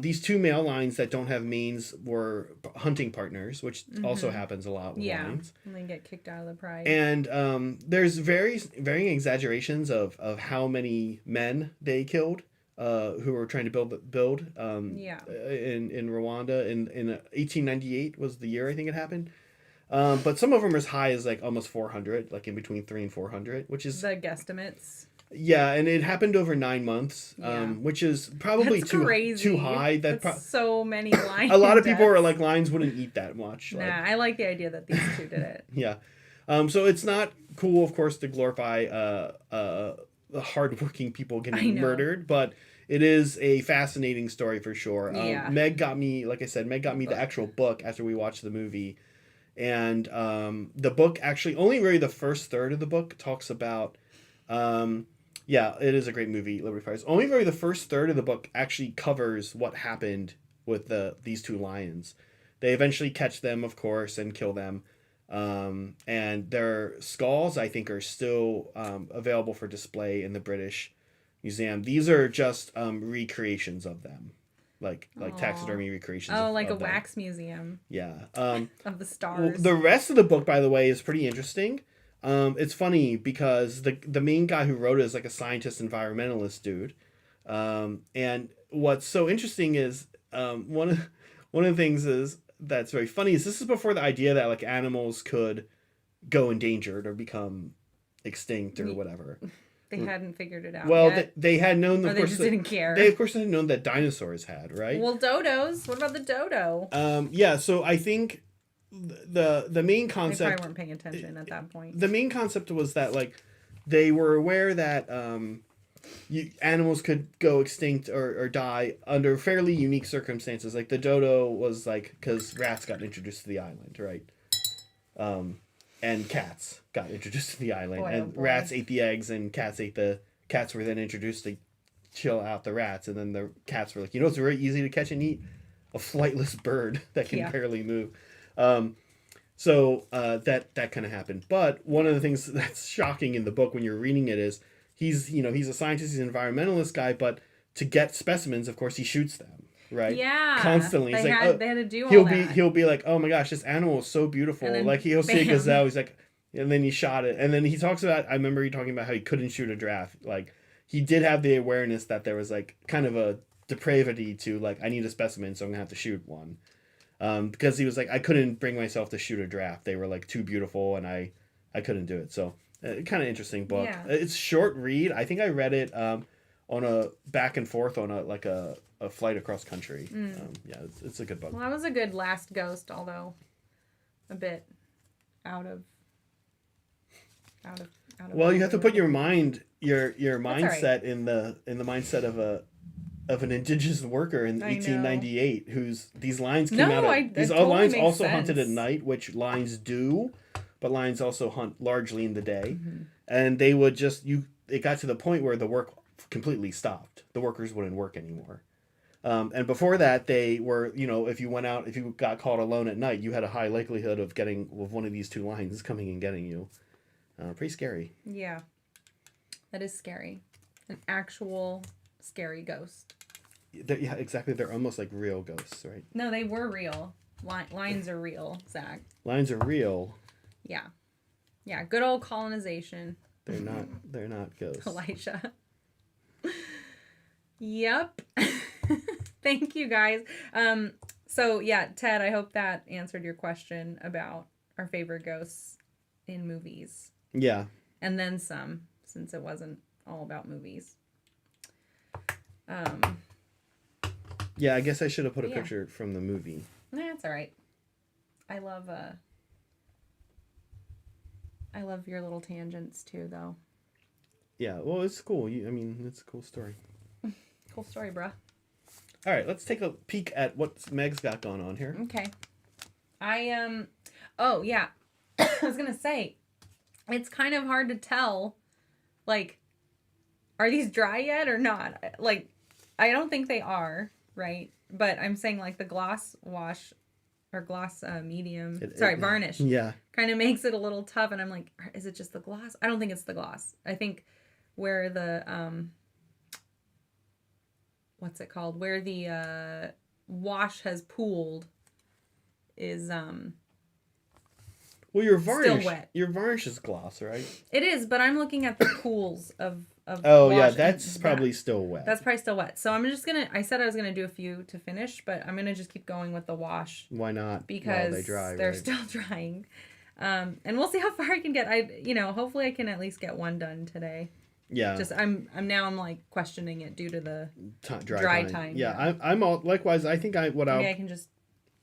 these two male lions that don't have manes were hunting partners, which also happens a lot with lions. And they get kicked out of the pride. And there's varying exaggerations of how many men they killed, who were trying to build in Rwanda in 1898 was the year I think it happened. But some of them are as high as like almost 400, like in between 300 and 400, which is the guesstimates. Yeah, and it happened over 9 months, which is probably too high. That's so many lions. A lot of people are like, lions wouldn't eat that much. Nah, I like the idea that these two did it. Yeah, so it's not cool, of course, to glorify the hardworking people getting murdered, but it is a fascinating story for sure. Meg got me, like I said, the actual book after we watched the movie, and the book actually only really the first third of the book talks about. Yeah, it is a great movie, Liberty Fires. Only really the first third of the book actually covers what happened with these two lions. They eventually catch them, of course, and kill them. And their skulls, I think, are still available for display in the British Museum. These are just recreations of them, like Aw. taxidermy recreations. Oh, like of a them. wax museum Yeah. of the Well, stars. the rest of the book, by the way, is pretty interesting. It's funny because the main guy who wrote it is like a scientist environmentalist dude. And what's so interesting is one of the things is that's very funny is this is before the idea that like animals could go endangered or become extinct or whatever. They hadn't figured it out Well, yet. they had known, Or of they course, just didn't care. They of course had known that dinosaurs had, right? Well, dodos. What about the dodo? Yeah. So I think the main They concept, probably weren't paying attention at that point. the main concept was that like they were aware that animals could go extinct or die under fairly unique circumstances. Like the dodo was like because rats got introduced to the island, right? And cats got introduced to the island, Boy, and oh boy. rats ate the eggs, and cats ate the cats were then introduced to chill out the rats, and then the cats were like, you know, it's very easy to catch and eat a flightless bird that can barely move. So that kind of happened. But one of the things that's shocking in the book when you're reading it is he's a scientist, he's an environmentalist guy, but to get specimens, of course, he shoots them, right? Yeah. Constantly. He's They like, had to do all that. He'll be like, oh my gosh, this animal is so beautiful. And then Like he'll see a bam. gazelle. He's like, and then he shot it. And then he talks about, I remember he talking about how he couldn't shoot a giraffe. Like he did have the awareness that there was like kind of a depravity to like, I need a specimen, so I'm gonna have to shoot one. Because he was like, I couldn't bring myself to shoot a giraffe. They were like too beautiful, and I couldn't do it. So kind of interesting book. Yeah. It's short read. I think I read it on a back and forth on a flight across country. Yeah, it's a good book. Well, that was a good last ghost, although a bit out of. Well, you have to put your mind your right. mindset in the mindset of an indigenous worker in I know. 1898 whose these lines came No, out that these totally lines makes also sense. hunted at night, which lions do, but lions also hunt largely in the day. And they would just it got to the point where the work completely stopped. The workers wouldn't work anymore. And before that, they were, if you got caught alone at night, you had a high likelihood of getting one of these two lions coming and getting you. Pretty scary. Yeah. That is scary. An actual scary ghost. Yeah, exactly. They're almost like real ghosts, right? No, they were real. Lions are real, Zach. Lions are real. Yeah. Yeah, good old colonization. They're not ghosts. Elijah. Yep. Thank you, guys. So yeah, Ted, I hope that answered your question about our favorite ghosts in movies. Yeah. And then some, since it wasn't all about movies. Yeah, I guess I should have put a picture from the movie. That's all right. I love your little tangents too, though. Yeah, well, it's cool. It's a cool story. Cool story, bruh. All right, let's take a peek at what Meg's got going on here. Okay. Oh yeah. I was gonna say, it's kind of hard to tell, like, are these dry yet or not? Like, I don't think they are, right? But I'm saying like the gloss wash or gloss medium, varnish. Yeah. Kind of makes it a little tough, and I'm like, is it just the gloss? I don't think it's the gloss. I think where the what's it called? Where the wash has pooled is Well, your varnish, still wet. Your varnish is gloss, right? It is, but I'm looking at the pools of Oh wash, yeah, and that's probably still wet. That's probably still wet. So I'm just gonna. I said I was gonna do a few to finish, but I'm gonna just keep going with the wash. Why not? Because they dry, they're right? still drying, and we'll see how far I can get. Hopefully I can at least get one done today. Yeah. Just I'm like questioning it due to the dry time. Yeah, I'm all likewise. I think I can just.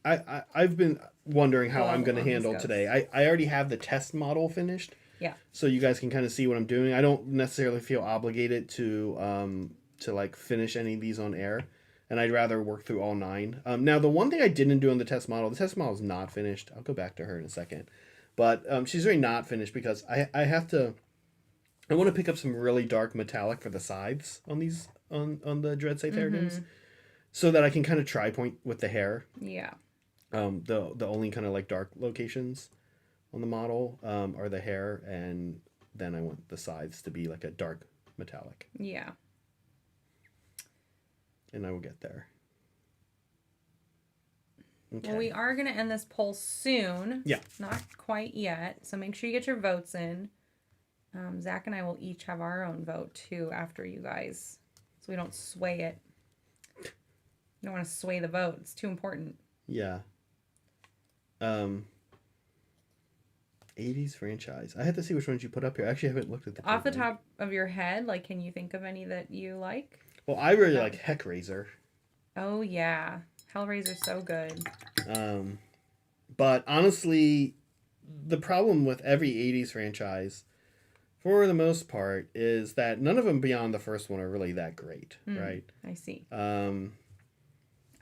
I've been wondering how I'm going to on this handle goes. today. I already have the test model finished. Yeah. So you guys can kind of see what I'm doing. I don't necessarily feel obligated to like finish any of these on air, and I'd rather work through all 9. Now the one thing I didn't do on the test model is not finished. I'll go back to her in a second, but she's really not finished because I want to pick up some really dark metallic for the sides on these on the Dreadscythe Harridans, so that I can kind of tri point with the hair. Yeah. The only kind of like dark locations. on the model, are the hair, and then I want the sides to be like a dark metallic. Yeah. And I will get there. Okay. Well, we are going to end this poll soon. Yeah. Not quite yet. So make sure you get your votes in. Zach and I will each have our own vote too after you guys. So we don't sway it. You don't want to sway the vote. It's too important. Yeah. 80s franchise. I had to see which ones you put up here. I actually haven't looked at the Off the top of your head, like, can you think of any that you like? Well, I really like Heckraiser. Oh, yeah. Hellraiser's so good. But honestly, the problem with every 80s franchise, for the most part, is that none of them beyond the first one are really that great, right? I see. I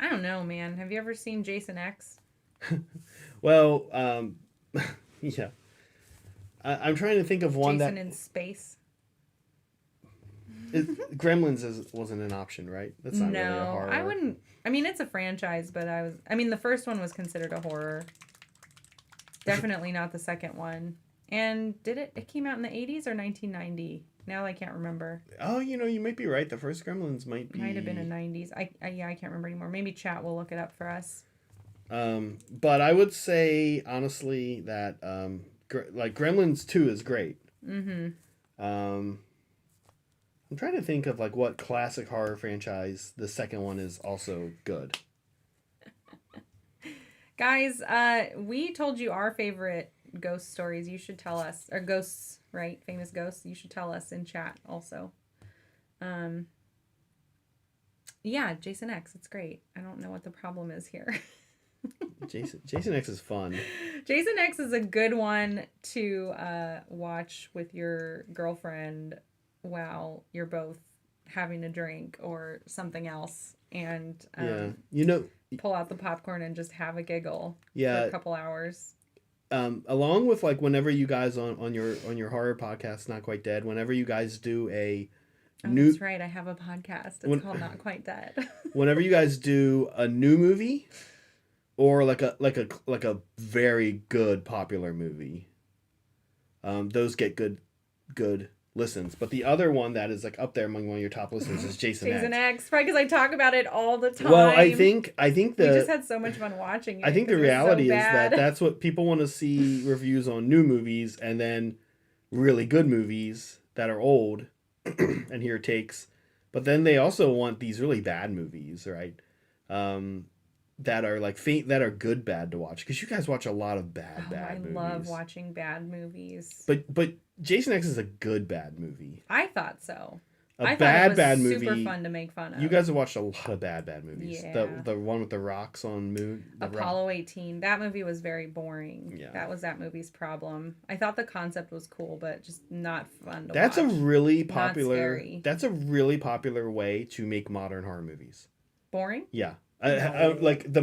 don't know, man. Have you ever seen Jason X? Well, yeah. I'm trying to think of one Jason in space. Gremlins wasn't an option, right? That's not really a horror. I wouldn't. I mean, it's a franchise, but the first one was considered a horror. Definitely not the second one. And it came out in the 80s or 1990? Now I can't remember. Oh, you might be right. The first Gremlins might have been in 90s. I can't remember anymore. Maybe chat will look it up for us. But I would say honestly that like Gremlins 2 is great. Mm-hmm. I'm trying to think of like what classic horror franchise the second one is also good. Guys, we told you our favorite ghost stories. You should tell us, or ghosts, right? Famous ghosts. You should tell us in chat also. Yeah, Jason X. It's great. I don't know what the problem is here. Jason X is fun. Jason X is a good one to watch with your girlfriend while you're both having a drink or something else, and pull out the popcorn and just have a giggle for a couple hours. Along with like whenever you guys on your horror podcast, Not Quite Dead, whenever you guys do a that's right, I have a podcast. It's called Not Quite Dead. Whenever you guys do a new movie or like a very good popular movie, those get good listens. But the other one that is like up there among one of your top listeners is Jason X. Probably because I talk about it all the time. Well, I think we just had so much fun watching it. I think the reality is that that's what people want to see, reviews on new movies and then really good movies that are old and here takes. But then they also want these really bad movies, right? That are like that are good bad to watch, because you guys watch a lot of bad movies. I love watching bad movies. But Jason X is a good bad movie. I thought so. I thought it was movie. Super movie. Fun to make fun of. You guys have watched a lot of bad movies. Yeah. The one with the rocks on moon. Apollo 18. That movie was very boring. Yeah. That was that movie's problem. I thought the concept was cool, but just not fun to That's watch. a really popular. Not scary. That's a really popular way to make modern horror movies. Boring? Yeah. Like the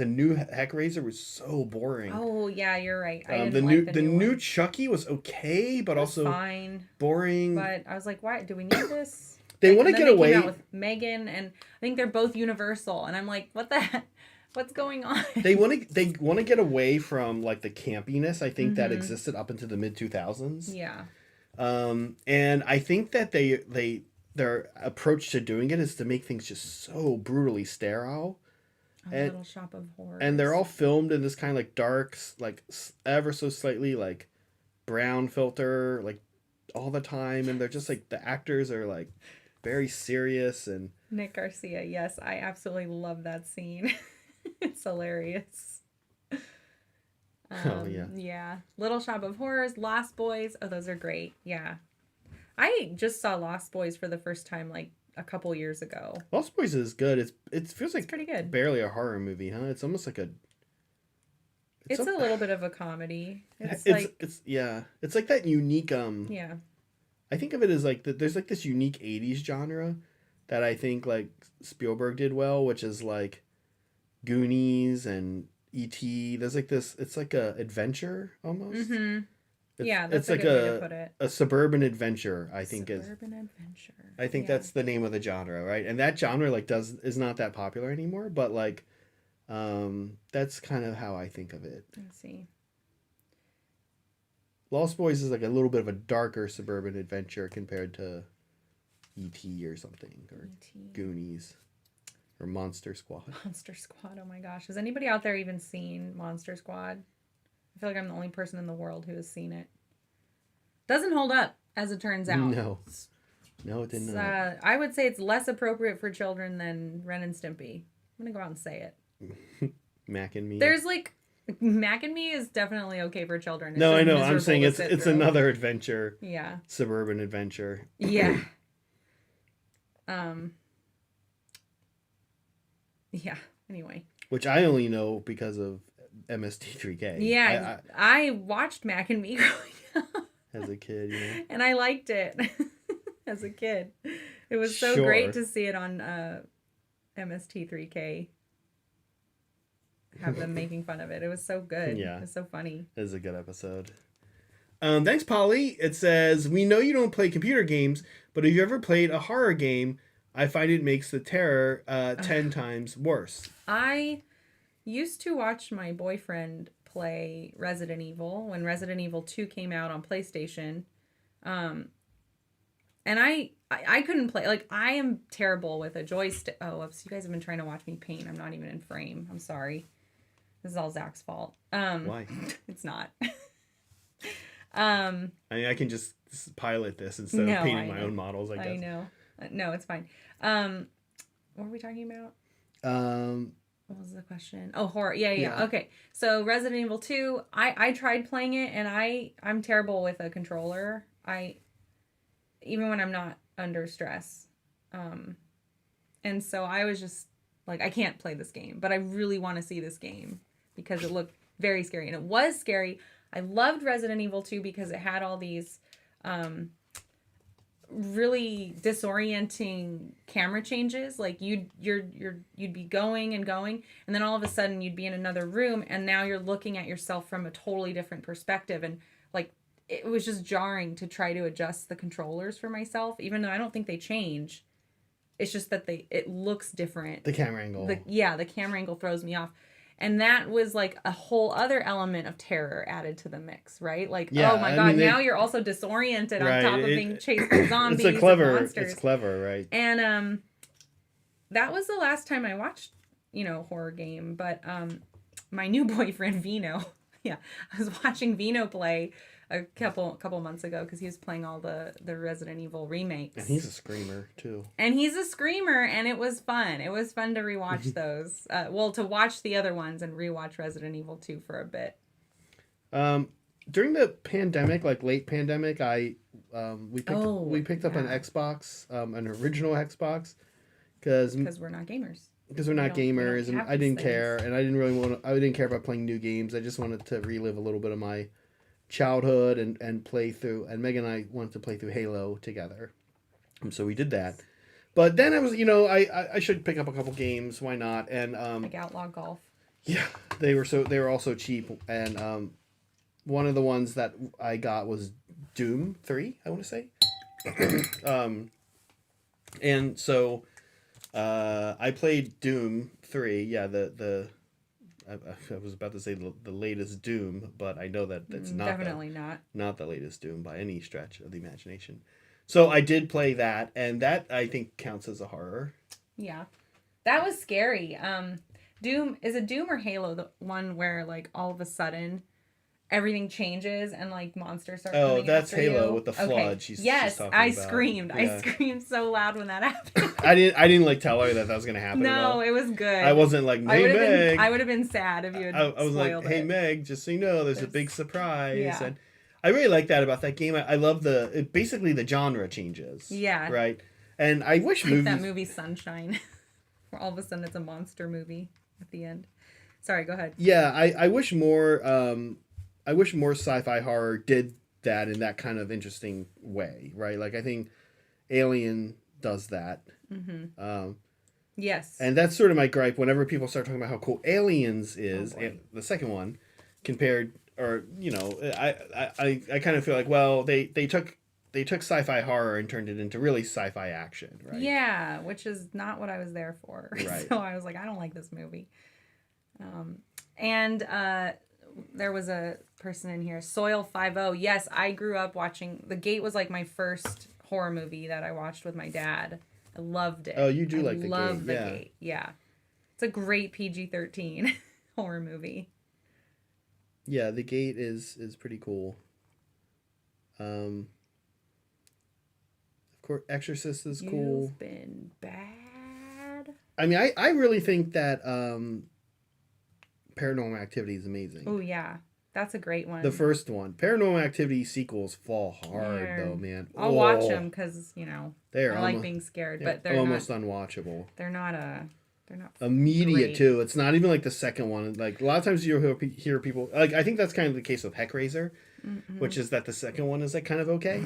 new Heckraiser was so boring. Oh yeah, you're right. I the didn't new one. Chucky was okay, but also fine, boring. But I was like, why do we need this? They want to get away. Came out with Megan, and I think they're both Universal, and I'm like, what's going on? They want to get away from like the campiness I think that existed up into the mid 2000s. Yeah. And I think that their approach to doing it is to make things just so brutally sterile. Little Shop of Horrors. And they're all filmed in this kind of like dark, like ever so slightly like brown filter, like all the time. And they're just like, the actors are like very serious. And Nick Garcia, yes, I absolutely love that scene. It's hilarious. Oh yeah. Yeah. Little Shop of Horrors, Lost Boys. Oh, those are great. Yeah. I just saw Lost Boys for the first time like a couple years ago. Lost Boys is good. It feels like pretty good. Barely a horror movie, huh? It's almost like a. It's a little bit of a comedy. It's like that unique Yeah. I think of it as like there's like this unique 80s genre that I think like Spielberg did well, which is like Goonies and E.T. There's like this. It's like a adventure almost. Mm-hmm. Yeah, that's it's like good way to put it. A suburban adventure, I think Suburban adventure. I think that's the name of the genre, right? And that genre like is not that popular anymore, but like that's kind of how I think of it. Let's see. Lost Boys is like a little bit of a darker suburban adventure compared to E.T. or something, or E.T. Goonies, or Monster Squad. Monster Squad. Oh my gosh, has anybody out there even seen Monster Squad? I feel like I'm the only person in the world who has seen it. Doesn't hold up, as it turns out. No, it did not. I would say it's less appropriate for children than Ren and Stimpy. I'm gonna go out and say it. Mac and Me. There's like Mac and Me is definitely okay for children. No, I know. I'm saying it's another adventure. Yeah. Suburban adventure. Yeah. Yeah. Anyway. Which I only know because of MST3K. Yeah, I watched Mac and Me growing up as a kid, yeah. And I liked it as a kid. It was so great to see it on MST3K. Have them making fun of it. It was so good. Yeah. It was so funny. It was a good episode. Thanks, Polly. It says, we know you don't play computer games, but have you ever played a horror game? I find it makes the terror 10 times worse. I used to watch my boyfriend play Resident Evil when Resident Evil 2 came out on PlayStation. And I couldn't play. Like, I am terrible with a joystick. Oh, whoops. You guys have been trying to watch me paint. I'm not even in frame. I'm sorry. This is all Zach's fault. Why? It's not. I mean, I can just pilot this instead of painting my own models, I guess. I know. No, it's fine. What were we talking about? What was the question? Oh, horror. Yeah. Okay. So Resident Evil 2, I tried playing it, and I'm terrible with a controller. Even when I'm not under stress. And so I was just like, I can't play this game, but I really want to see this game because it looked very scary. And it was scary. I loved Resident Evil 2 because it had all these really disorienting camera changes. Like you'd be going and going, and then all of a sudden you'd be in another room, and now you're looking at yourself from a totally different perspective. And like, it was just jarring to try to adjust the controllers for myself, even though I don't think they change. It's just that it looks different. The camera angle. The camera angle throws me off. And that was like a whole other element of terror added to the mix, right? Like, oh my God, now you're also disoriented on top of being chased by zombies and monsters. It's clever, right? And that was the last time I watched, horror game. But my new boyfriend, Vino, I was watching Vino play a couple months ago because he was playing all the Resident Evil remakes. And he's a screamer too. And it was fun. It was fun to rewatch those. To watch the other ones and rewatch Resident Evil 2 for a bit. During the pandemic, like late pandemic, we picked up an Xbox, an original Xbox, because we're not gamers. Because we're not gamers, and I didn't care, and I didn't care about playing new games. I just wanted to relive a little bit of my childhood and play through, and Meg and I wanted to play through Halo together, and so we did that. But then I was, I should pick up a couple games. Why not? And like Outlaw Golf. Yeah, they were also cheap, and one of the ones that I got was Doom 3, I want to say. And so I played Doom 3. Yeah, I was about to say the latest Doom, but I know that it's definitely not the latest Doom by any stretch of the imagination. So I did play that, and that I think counts as a horror. Yeah, that was scary. Doom, is it Doom or Halo, the one where like all of a sudden everything changes and like monsters start coming that's after Halo you? with the flood. Okay. Yes, I screamed. Yeah. I screamed so loud when that happened. I didn't like tell her that was gonna happen. No, it was good. I wasn't like, hey Meg. I would have been sad if you had I was like, hey Meg, just so you know, there's a big surprise. Yeah. And I really like that about that game. I love basically the genre changes. Yeah. Right. And I wish that movie Sunshine, where all of a sudden it's a monster movie at the end. Sorry, go ahead. Yeah, I wish more. I wish more sci-fi horror did that in that kind of interesting way, right? Like I think Alien does that. Mm-hmm. Yes. And that's sort of my gripe whenever people start talking about how cool Aliens is, the second one, compared, or I kind of feel like, well, they took sci-fi horror and turned it into really sci-fi action, right? Yeah, which is not what I was there for. Right. So I was like, I don't like this movie. And there was a person in here. Soil50. Yes, I grew up watching. The Gate was like my first horror movie that I watched with my dad. I loved it. Oh, you do like The Gate. Love The Gate. Yeah. It's a great PG-13 horror movie. Yeah, The Gate is pretty cool. Of course, Exorcist is cool. You've been bad. I mean, I really think that Paranormal Activity is amazing. Oh, yeah. That's a great one. The first one. Paranormal Activity sequels fall hard, though, man. I'll watch them because, I like being scared, but they're almost unwatchable. They're not immediate, great. too. It's not even like the second one. Like, a lot of times you hear people... Like, I think that's kind of the case with Heckraiser, which is that the second one is, like, kind of okay.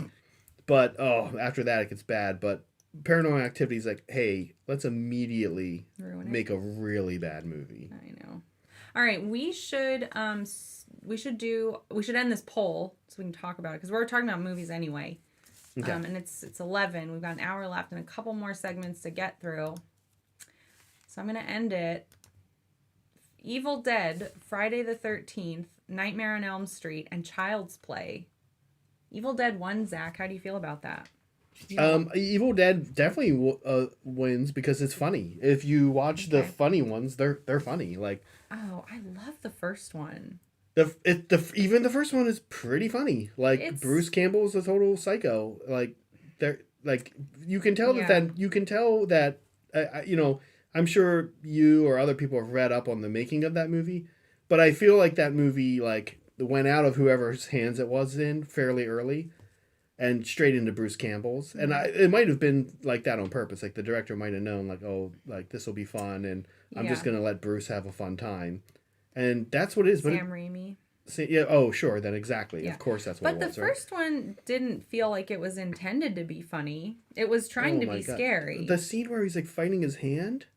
But, after that, it gets bad. But Paranormal Activity is like, hey, let's immediately make a really bad movie. I know. All right, we should end this poll so we can talk about it because we're talking about movies anyway. Okay. And it's 11. We've got an hour left and a couple more segments to get through. So I'm going to end it. Evil Dead, Friday the 13th, Nightmare on Elm Street, and Child's Play. Evil Dead 1, Zach, how do you feel about that? Evil Dead definitely wins because it's funny. If you watch the funny ones, they're funny. Like, oh, I love the first one. Even the first one is pretty funny. Like, Bruce Campbell is a total psycho. Like, you can tell that I'm sure you or other people have read up on the making of that movie, but I feel like that movie like went out of whoever's hands it was in fairly early. And straight into Bruce Campbell's. And it might have been like that on purpose. Like, the director might have known, like, oh, like, this will be fun, and I'm just going to let Bruce have a fun time. And that's what it is. Sam Raimi. Yeah, oh, sure, then exactly. Yeah. Of course that's what it was. But the first one didn't feel like it was intended to be funny. It was trying to be scary. The scene where he's, like, fighting his hand?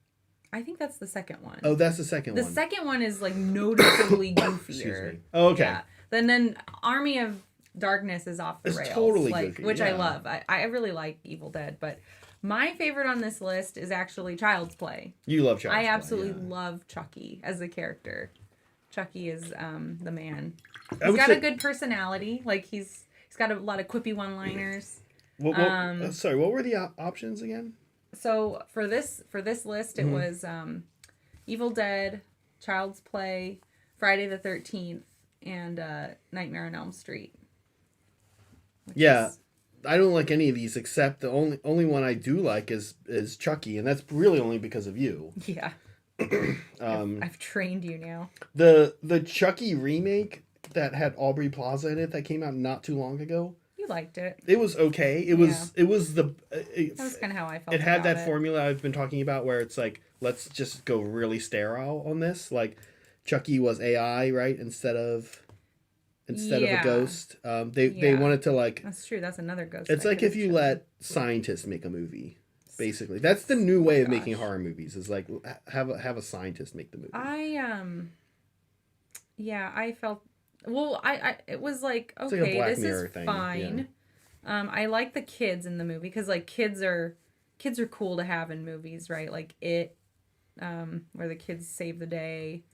I think that's the second one. Oh, that's the second one. The second one is, like, noticeably goofier. Excuse me. Oh, okay. Yeah. Then Army of Darkness is off the rails. Totally like goofy, which I love. I really like Evil Dead, but my favorite on this list is actually Child's Play. You love Child's Play. I absolutely love Chucky as a character. Chucky is the man. He's got a good personality. Like he's got a lot of quippy one-liners. Sorry, what were the options again? So for this list, it was Evil Dead, Child's Play, Friday the 13th, and Nightmare on Elm Street. I don't like any of these except the only one I do like is Chucky, and that's really only because of you. Yeah. I've trained you now. The Chucky remake that had Aubrey Plaza in it that came out not too long ago. You liked it. It was okay. It was that was kind of how I felt. It had that formula I've been talking about where it's like, let's just go really sterile on this. Like Chucky was AI, right? Instead of a ghost. They wanted to like... That's true. That's another ghost. It's like if you let scientists make a movie, basically. That's the new way of making horror movies, is like have a scientist make the movie. I felt... Well, it was like, okay, like this is thing. Fine. Yeah. I like the kids in the movie because like kids are cool to have in movies, right? Like It, where the kids save the day.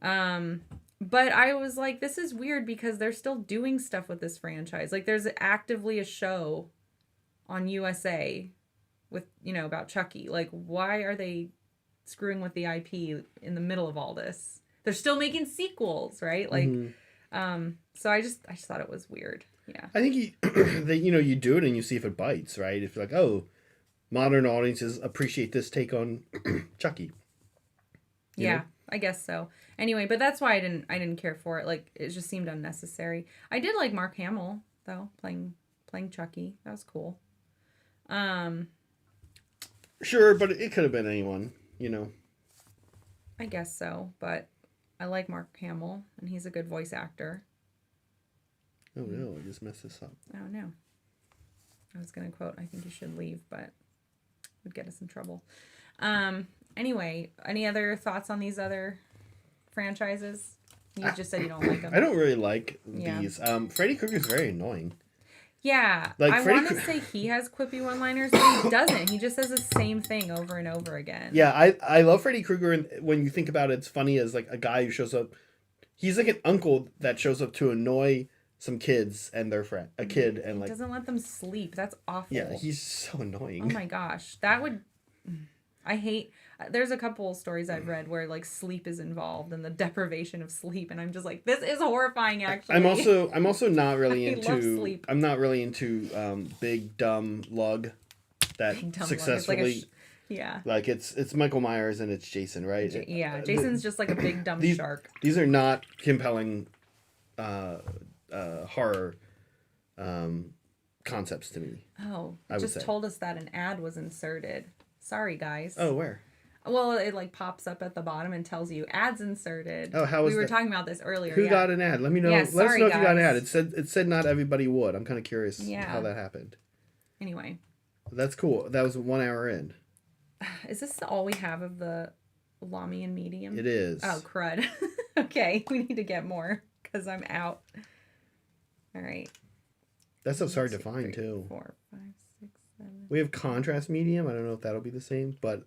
But I was like, this is weird because they're still doing stuff with this franchise. Like, there's actively a show on USA with, about Chucky. Like, why are they screwing with the IP in the middle of all this? They're still making sequels, right? Like, so I just thought it was weird. Yeah. I think you do it and you see if it bites, right? If you're like, oh, modern audiences appreciate this take on Chucky. You know? I guess so. Anyway, but that's why I didn't care for it. Like, it just seemed unnecessary. I did like Mark Hamill though, playing Chucky. That was cool. Sure, but it could have been anyone, I guess so, but I like Mark Hamill, and he's a good voice actor. Oh no, I just messed this up. Oh no. I was gonna quote, I think you should leave, but it would get us in trouble. Anyway, any other thoughts on these other franchises? You just said you don't like them. I don't really like these. Freddy Krueger's very annoying. Yeah, like I want to say he has quippy one-liners, but he doesn't. He just says the same thing over and over again. Yeah, I love Freddy Krueger, and when you think about it, it's funny as like a guy who shows up He's like an uncle that shows up to annoy some kids and their friend, a kid, and like doesn't let them sleep. That's awful. Yeah, he's so annoying. Oh my gosh, that would. I hate. There's a couple stories I've read where like sleep is involved and the deprivation of sleep, and I'm just like, this is horrifying. Actually, I'm also not really I into. love sleep. I'm not really into big dumb lug that successfully. Yeah. Like it's Michael Myers and it's Jason, right? Yeah, Jason's just like a big dumb shark. These are not compelling horror concepts to me. Oh, it just told us that an ad was inserted. Sorry, guys. Oh, where? Well, it like pops up at the bottom and tells you ads inserted. Oh, how was we were talking about this earlier? Who got an ad? Let me know. Yeah, Let us know if you got an ad. guys. It said not everybody would. I'm kind of curious how that happened. Anyway. That's cool. That was 1 hour in. Is this all we have of the Lamy and medium? It is. Oh, crud. Okay, we need to get more because I'm out. All right. That stuff's hard to find, too. 4, 5, 6, 7. We have contrast medium. I don't know if that'll be the same, but...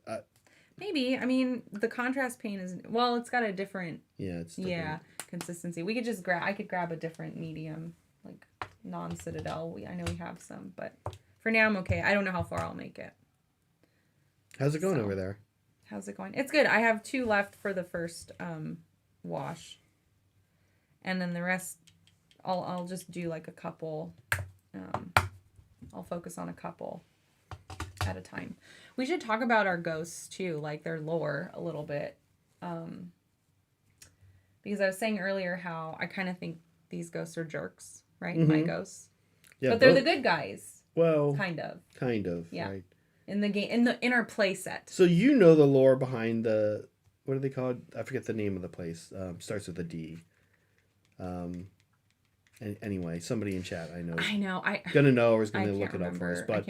Maybe. I mean, the contrast paint is... Well, it's got a different... Yeah, it's different. Yeah, consistency. We could just grab... I could grab a different medium, like non-Citadel. I know we have some, but for now I'm okay. I don't know how far I'll make it. How's it going over there? How's it going? It's good. I have 2 left for the first wash. And then the rest, I'll just do like a couple. I'll focus on a couple at a time. We should talk about our ghosts too, like their lore a little bit. Because I was saying earlier how I kind of think these ghosts are jerks, right? Mm-hmm. My ghosts. Yeah, but they're the good guys. Well, kind of. Yeah. Right. In the game, in our play set. So you know the lore behind the, what are they called? I forget the name of the place. Starts with a D. Anyway, somebody in chat I know. Gonna know or is gonna look it up for us. But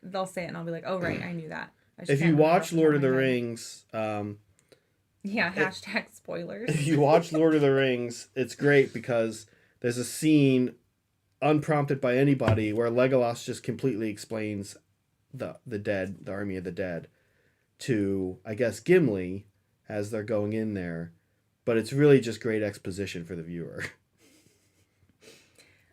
they'll say it and I'll be like, oh right, I knew that. If you watch Lord of the Rings, hashtag spoilers. If you watch Lord of the Rings, it's great because there's a scene unprompted by anybody where Legolas just completely explains the army of the dead to, I guess, Gimli as they're going in there, but it's really just great exposition for the viewer.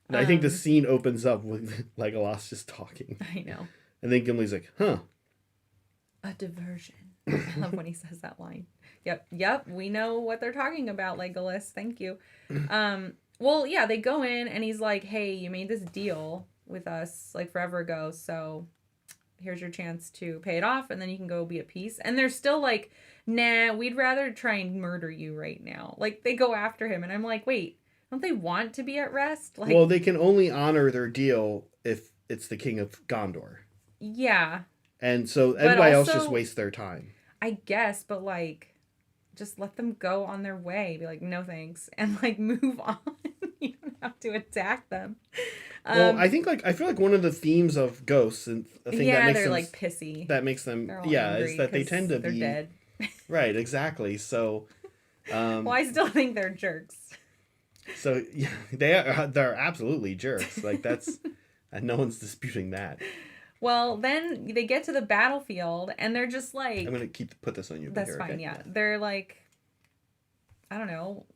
I think the scene opens up with Legolas just talking. I know. And then Gimli's like, huh. A diversion. I love when he says that line. Yep, we know what they're talking about, Legolas. Thank you. Well, yeah, they go in and he's like, hey, you made this deal with us like forever ago, so here's your chance to pay it off and then you can go be at peace. And they're still like, nah, we'd rather try and murder you right now. Like, they go after him and I'm like, wait, don't they want to be at rest? Like, well, they can only honor their deal if it's the King of Gondor. Yeah. And so everybody else just wastes their time. I guess, but like, just let them go on their way. Be like, no thanks. And like, move on. You don't have to attack them. Well, I feel like one of the themes of ghosts and a thing that makes they're them like pissy. That makes them is that they tend to be dead. Right, exactly. So well, I still think they're jerks. So yeah, they're absolutely jerks. Like that's no one's disputing that. Well, then they get to the battlefield and they're just like, I'm gonna put this on you. That's fine. Okay? Yeah, they're like, I don't know,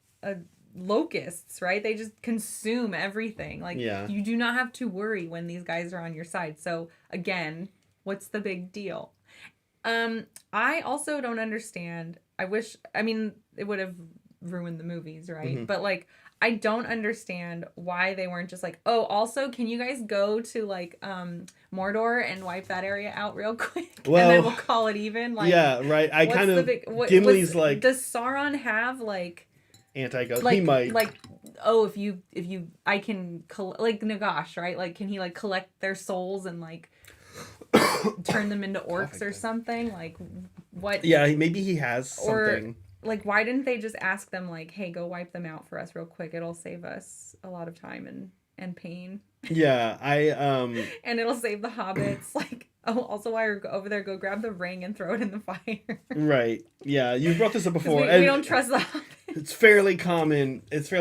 locusts, right? They just consume everything. Like, you do not have to worry when these guys are on your side. So again, what's the big deal? I also don't understand. I mean, it would have ruined the movies, right? Mm-hmm. But like, I don't understand why they weren't just like, oh, also, can you guys go to like Mordor and wipe that area out real quick? Well, and then we'll call it even. Like, yeah, right. Gimli's like, does Sauron have like anti-ghost? Like, he might. Like, oh, if you, I can like Nagash, right? Like, can he like collect their souls and like turn them into orcs or something? Like, what? Yeah, maybe he has something. Like, why didn't they just ask them, like, hey, go wipe them out for us real quick? It'll save us a lot of time and pain. Yeah, and it'll save the hobbits. Like, oh, also while you're over there, go grab the ring and throw it in the fire. Right. Yeah, you brought this up before. We don't trust the hobbits. It's fairly common. It's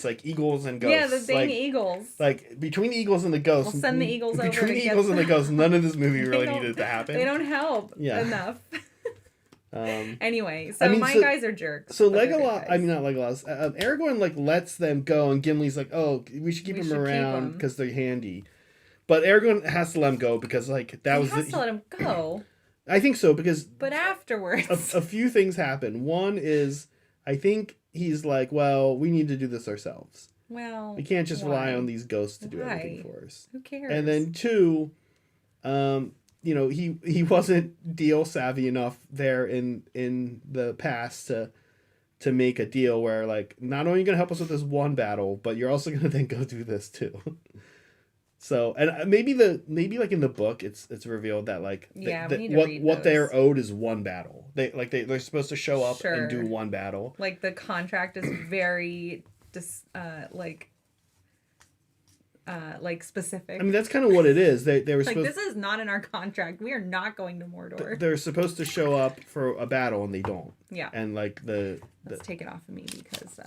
like eagles and ghosts. Yeah, the dang eagles. Like, between the eagles and the ghosts. We'll send the eagles over and the ghosts, none of this movie really needed to happen. They don't help enough. Anyway, so guys are jerks. So but they're good Legolas, guys. I mean not Legolas, Aragorn like lets them go, and Gimli's like, oh, we should keep them around because they're handy. But Aragorn has to let him go because like that he has to let him go. I think so because. But afterwards, a few things happen. One is, I think he's like, well, we need to do this ourselves. Well, we can't just why? rely on these ghosts to do everything for us. Who cares? And then two, you know, he wasn't deal savvy enough there in the past to make a deal where like not only are you gonna help us with this one battle, but you're also gonna then go do this too. So and maybe like in the book it's revealed that like we need to read what those. they're owed is one battle. They're supposed to show up and do one battle. Like the contract is very like specific. I mean that's kind of what it is. They were like supposed this is not in our contract. We are not going to Mordor. They're supposed to show up for a battle and they don't. Yeah. And like let's take it off of me because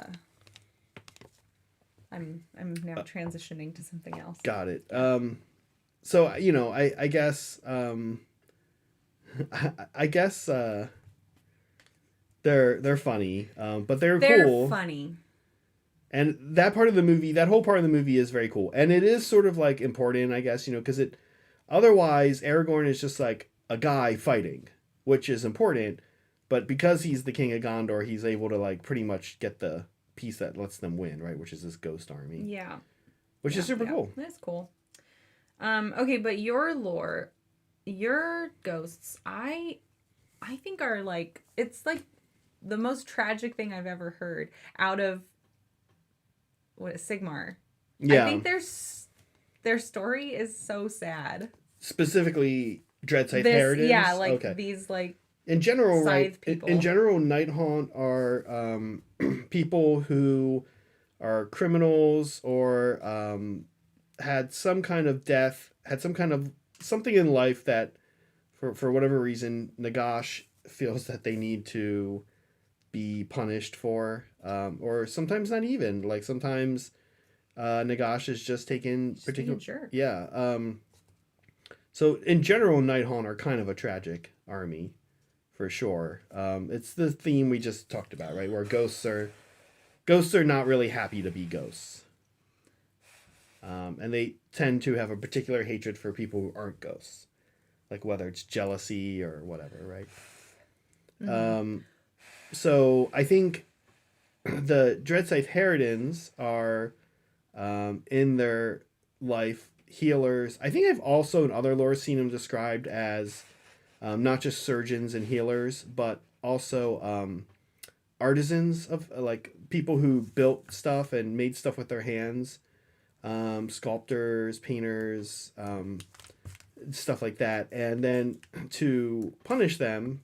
I'm now transitioning to something else. Got it. So you know, I guess I guess they're funny, but they're cool. Funny. And that part of the movie, that whole part of the movie is very cool, and it is sort of like important, I guess, you know, because it otherwise Aragorn is just like a guy fighting, which is important, but because he's the king of Gondor, he's able to like pretty much get the piece that lets them win, right? Which is this ghost army. Yeah. Which is super cool. That's cool. Okay, but your lore, your ghosts, I think are like, it's like the most tragic thing I've ever heard out of Sigmar. Yeah. I think their story is so sad. Specifically Dreadscythe Harridans? Yeah, like these like in general, right? People. In general, Nighthaunt are people who are criminals or had some kind of death, had some kind of something in life that, for whatever reason, Nagash feels that they need to be punished for, or sometimes not even. Like sometimes Nagash is just taking particular. Sure. Yeah. So in general, Nighthaunt are kind of a tragic army. For sure. It's the theme we just talked about, right? Where ghosts are not really happy to be ghosts. And they tend to have a particular hatred for people who aren't ghosts. Like whether it's jealousy or whatever, right? Mm-hmm. So I think the Dreadscythe Harridans are in their life healers. I think I've also in other lore seen them described as not just surgeons and healers, but also artisans of like people who built stuff and made stuff with their hands, sculptors, painters, stuff like that. And then to punish them,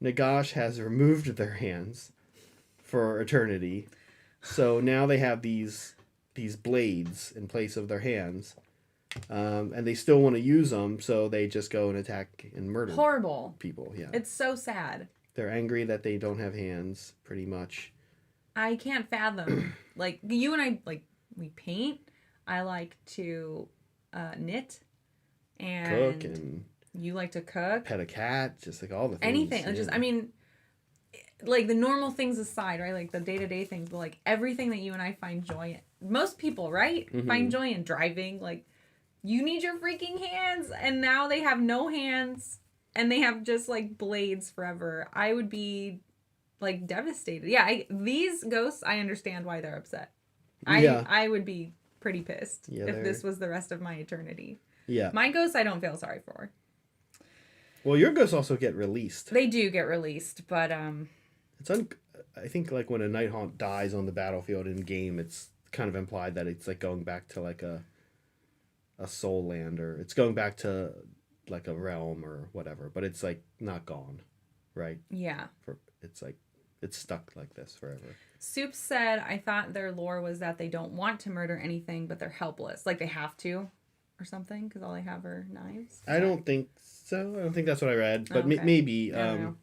Nagash has removed their hands for eternity. So now they have these blades in place of their hands. And they still want to use them, so they just go and attack and murder people. Yeah, it's so sad. They're angry that they don't have hands, pretty much. I can't fathom. Like you and I, like we paint. I like to knit, and cook, and you like to cook, pet a cat, just like all the things. Anything. Yeah. Just I mean, like the normal things aside, right? Like the day-to-day things, but like everything that you and I find joy in. Most people, right, find joy in driving, like. You need your freaking hands, and now they have no hands, and they have just like blades forever. I would be like devastated. Yeah, these ghosts, I understand why they're upset. I would be pretty pissed if this was the rest of my eternity. Yeah, my ghosts, I don't feel sorry for. Well, your ghosts also get released. They do get released, but it's I think like when a Nighthaunt dies on the battlefield in game, it's kind of implied that it's like going back to like a soul land, or it's going back to like a realm or whatever, but it's like not gone, right? Yeah. It's like it's stuck like this forever. Soup said, I thought their lore was that they don't want to murder anything, but they're helpless. Like they have to or something because all they have are knives. I don't think so. I don't think that's what I read, but okay. Maybe. I don't know.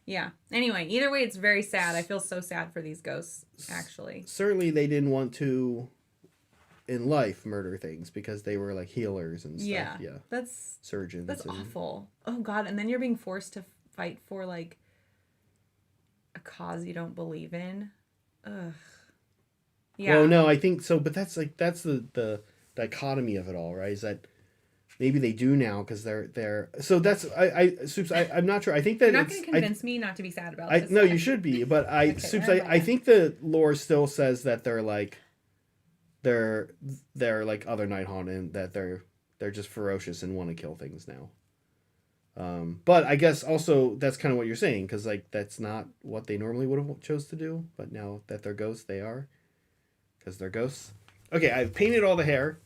Yeah. Anyway, either way, it's very sad. I feel so sad for these ghosts, actually. Certainly they didn't want to in life murder things because they were like healers and stuff. Yeah. That's surgeons. That's awful. Oh God. And then you're being forced to fight for like a cause you don't believe in. Ugh. Yeah. Well, no, I think so, but that's the dichotomy of it all, right? Is that maybe they do now because they're so that's Soups. I'm not sure. I think that You're not going to convince me not to be sad about this. No, you should be, but Okay, Soups. where am I think the lore still says that they're like other Nighthaunt and that they're just ferocious and want to kill things now. But I guess also that's kind of what you're saying because like that's not what they normally would have chose to do. But now that they're ghosts, they are because they're ghosts. Okay, I've painted all the hair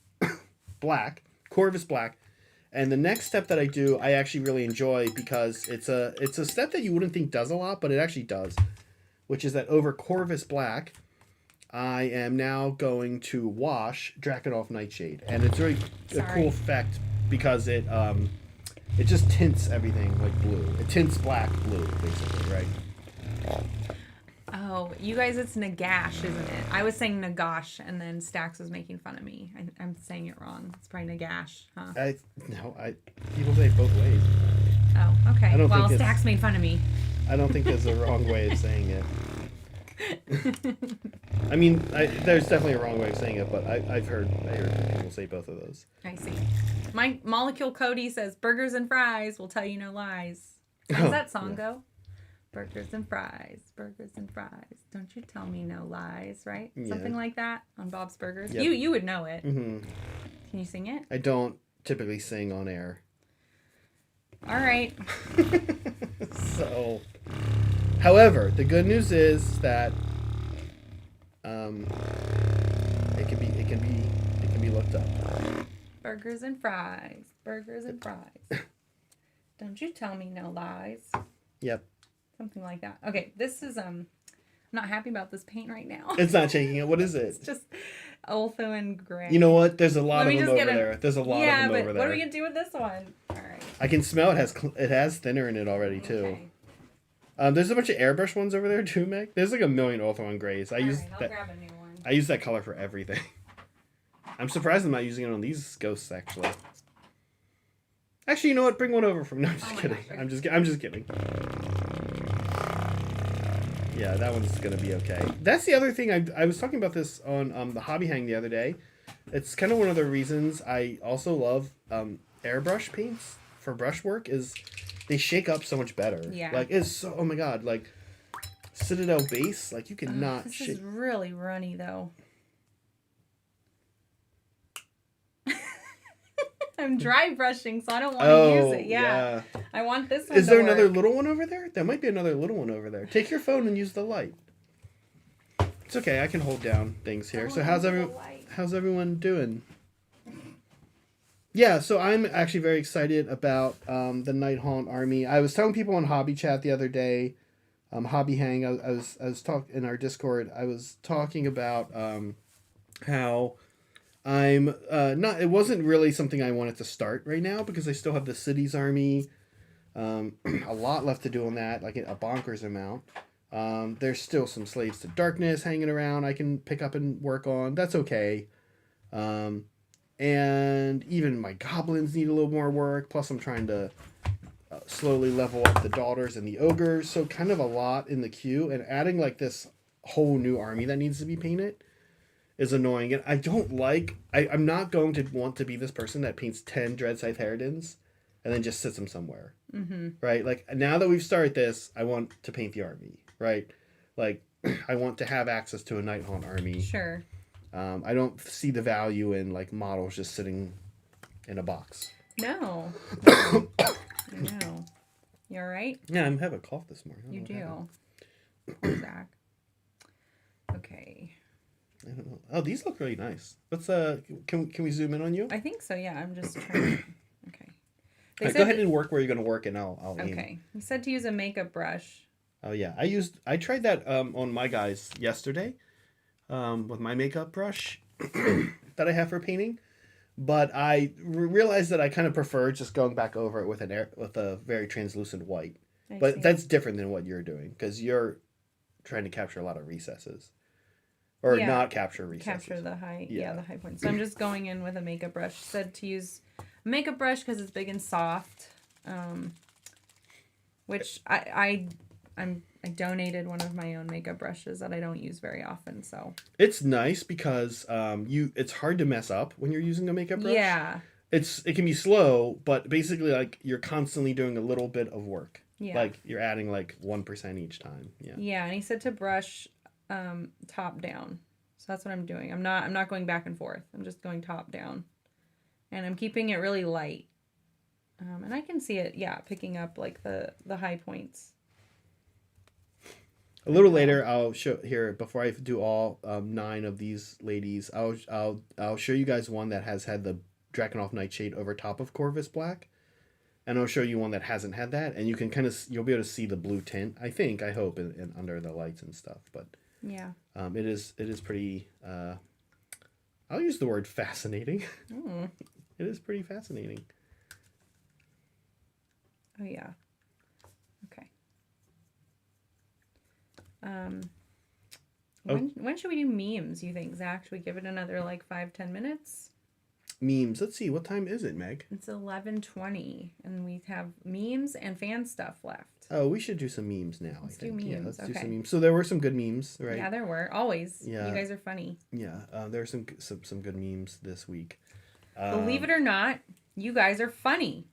black, Corvus black, and the next step that I do, I actually really enjoy because it's a step that you wouldn't think does a lot, but it actually does, which is that over Corvus black, I am now going to wash Drakenhof Nightshade, and it's really a cool effect because it just tints everything like blue. It tints black blue, basically, right? Oh, you guys, it's Nagash, isn't it? I was saying Nagash, and then Stax was making fun of me. I'm saying it wrong. It's probably Nagash, huh? People say it both ways. Oh, okay. Well, think Stax made fun of me. I don't think there's a wrong way of saying it. I mean, there's definitely a wrong way of saying it, but I heard people say both of those. I see. My Molecule Cody says, burgers and fries will tell you no lies. How does that song go? Burgers and fries, don't you tell me no lies, right? Yeah. Something like that on Bob's Burgers. Yep. You would know it. Mm-hmm. Can you sing it? I don't typically sing on air. All right. So, however, the good news is that it can be looked up. Burgers and fries. Don't you tell me no lies. Yep. Something like that. Okay, this is I'm not happy about this paint right now. It's not shaking it. What is it? It's just Ultho and gray. You know what? There's a lot of them over there. There's a lot of them over there. Yeah, but what are we gonna do with this one? All right. I can smell it has thinner in it already too. Okay. There's a bunch of airbrush ones over there too, Meg. There's like a million Ultho and grays. I'll grab a new one. I use that color for everything. I'm surprised I'm not using it on these ghosts actually. Actually, you know what? Bring one over from. No, I'm just kidding. Gosh, I'm just kidding. Yeah, that one's gonna be okay. That's the other thing. I was talking about this on the Hobby Hang the other day. It's kind of one of the reasons I also love airbrush paints for brushwork is they shake up so much better. Yeah. Like it's so. Oh my god. Like Citadel base. Like you cannot. This is really runny though. I'm dry brushing, so I don't want to use it. Yeah. I want this one. Is there another little one over there? There might be another little one over there. Take your phone and use the light. It's okay. I can hold down things here. So how's everyone doing? Yeah, so I'm actually very excited about the Nighthaunt army. I was telling people on Hobby Chat the other day, Hobby Hang. I was talking in our Discord. I was talking about how I'm not. It wasn't really something I wanted to start right now because I still have the cities army. A lot left to do on that, like a bonkers amount. There's still some Slaves to Darkness hanging around I can pick up and work on. That's okay. And even my goblins need a little more work. Plus, I'm trying to slowly level up the daughters and the ogres. So kind of a lot in the queue. And adding like this whole new army that needs to be painted is annoying. And I don't like... I'm not going to want to be this person that paints 10 Dreadscythe Harridans and then just sits them somewhere. Mm-hmm. Right? Like, now that we've started this, I want to paint the army. Right? Like, I want to have access to a Nighthaunt army. Sure. I don't see the value in like models just sitting in a box. No. No. You all right? Yeah, I'm having a cough this morning. You do. Poor Zach. Okay. I don't know. Oh, these look really nice. Let's can we zoom in on you? I think so. Yeah, I'm just trying. Okay. Right, go ahead and work where you're going to work, and I'll aim. Okay. You said to use a makeup brush. Oh yeah, I tried that on my guys yesterday. With my makeup brush that I have for painting, but I realized that I kind of prefer just going back over it with a very translucent white. I see. That's different than what you're doing because you're trying to capture a lot of recesses, or not capture recesses. Capture the high, the high points. So I'm just going in with a makeup brush. Said to use a makeup brush because it's big and soft. which I donated one of my own makeup brushes that I don't use very often, so. It's nice because it's hard to mess up when you're using a makeup brush. Yeah. It can be slow, but basically like you're constantly doing a little bit of work. Yeah. Like you're adding like 1% each time. Yeah. Yeah, and he said to brush top down. So that's what I'm doing. I'm not going back and forth. I'm just going top down. And I'm keeping it really light. And I can see it, picking up like the high points. A little later, I'll show here before I do all 9 of these ladies. I'll show you guys one that has had the Drakenhof Nightshade over top of Corvus Black, and I'll show you one that hasn't had that, and you can you'll be able to see the blue tint. I hope, in under the lights and stuff. But yeah, it is pretty. I'll use the word fascinating. Mm. It is pretty fascinating. Oh yeah. Okay. When should we do memes, you think, Zach? Should we give it another like 5-10 minutes? Memes. Let's see. What time is it, Meg? It's 11:20, and we have memes and fan stuff left. Oh, we should do some memes now. Let's I think. do memes. Yeah, let's do Okay. some memes. So there were some good memes, right? Yeah, there were. Always. Yeah. You guys are funny. Yeah, there were some good memes this week. Believe it or not, you guys are funny.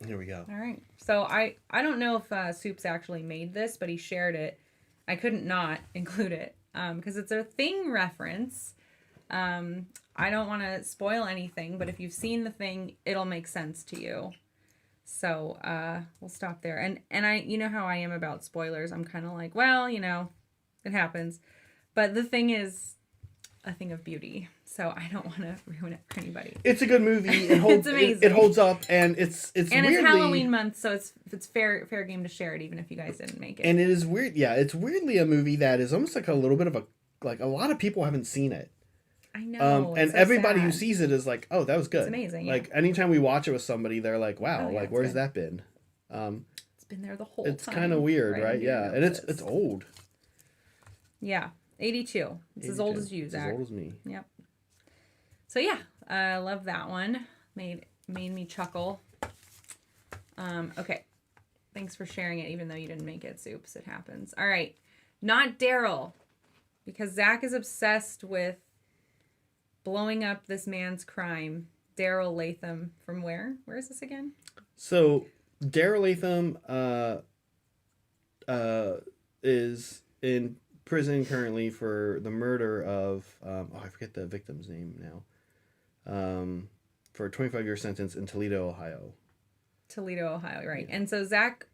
Here we go. All right. So I don't know if Soups actually made this, but he shared it. I couldn't not include it because it's a Thing reference. I don't want to spoil anything, but if you've seen the Thing, it'll make sense to you. So we'll stop there. And I, you know how I am about spoilers. I'm kind of like, well, it happens. But the Thing is a thing of beauty, so I don't want to ruin it for anybody. It's a good movie. It holds. It's amazing. It holds up, and it's and weirdly, it's Halloween month, so it's fair game to share it, even if you guys didn't make it. And it is weird. Yeah, it's weirdly a movie that is almost like a little bit of a lot of people haven't seen it. I know. And so everybody who sad. sees it is like, oh, that was good. It's amazing. Yeah. Like anytime we watch it with somebody, they're like, wow, Oh, yeah, like where's good. that been? It's been there the whole time. It's kind of weird, right? Didn't Yeah, and notice. it's old. Yeah, 82. It's as old as you, It's Zach. as old as me. Yep. So yeah, I love that one. Made me chuckle. Okay. Thanks for sharing it, even though you didn't make it, Soups. It happens. All right. Not Daryl. Because Zach is obsessed with blowing up this man's crime. Daryl Latham. From where? Where is this again? So Daryl Latham is in prison currently for the murder of I forget the victim's name now. For a 25-year sentence in Toledo, Ohio. Toledo, Ohio, right. Yeah. And so Zach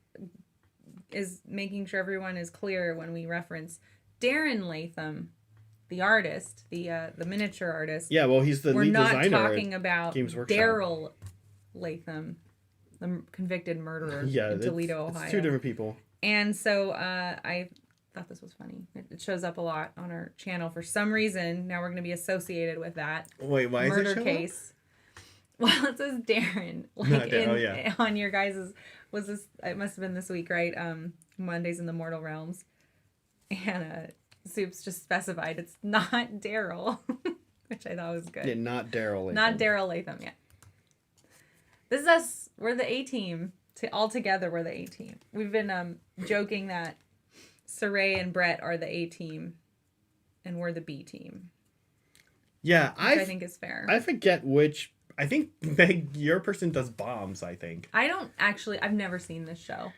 is making sure everyone is clear when we reference Darren Latham, the artist, the miniature artist. Yeah, well, he's the We're lead not designer. talking about Games Workshop. Daryl Latham, the convicted murderer Yeah, in Toledo, Ohio. It's two different people. And so I thought this was funny. It shows up a lot on our channel for some reason. Now we're going to be associated with that Wait, why murder is it show case. Well, it says Darren, like No, yeah. on your guys's, was this? It must have been this week, right? Mondays in the Mortal Realms, and Soups just specified it's not Daryl, which I thought was good. Yeah, not Daryl Latham. Not Daryl Latham, yeah. This is us. We're the A team. All together, we're the A team. We've been joking that Saray and Brett are the A team, and we're the B team. Yeah, Which I think is fair. I forget which. I think, Meg, your person does bombs, I think. I don't actually. I've never seen this show.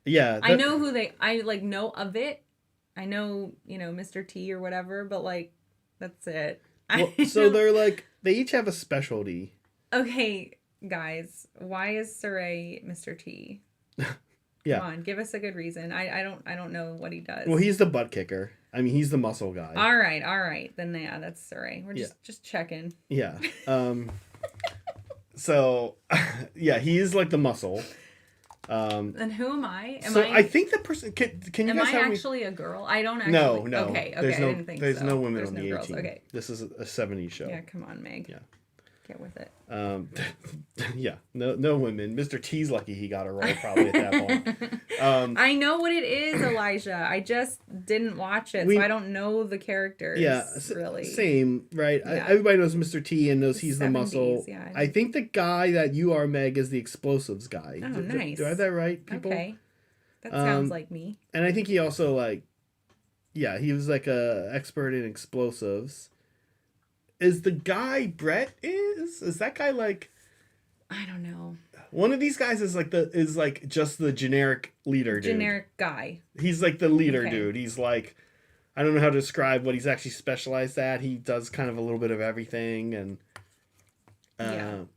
Yeah. I know who they. I like know of it. I know Mr. T or whatever, but like that's it. Well, so they're like they each have a specialty. Okay, guys, why is Saray Mr. T? Yeah. Come on, give us a good reason. I don't know what he does. Well, he's the butt kicker. I mean, he's the muscle guy. All right. Then yeah, that's Saray. We're just checking. Yeah. So, yeah, he's like the muscle. And who am I? I think the person can you am guys I help actually a girl? I don't actually. No. Okay. There's I didn't think there's so. no women There's on no the girls. 18. Okay. This is a 70s show. Yeah, come on, Meg. Yeah. Get with it. Yeah, no women. Mr. T's lucky he got a role probably at that point. I know what it is, Elijah. I just didn't watch it, so I don't know the characters. Yeah, really. Same, right? Yeah. Everybody knows Mr. T and knows he's the 70s, muscle. yeah. I think the guy that you are, Meg, is the explosives guy. Oh, nice. Do I have that right, people? Okay. That sounds like me. And I think he also, like, yeah, he was like a expert in explosives. Is the guy Brett is that guy like? I don't know. One of these guys is like just the generic leader dude. Generic guy. He's like the leader dude. He's like, I don't know how to describe what he's actually specialized at. He does kind of a little bit of everything, and the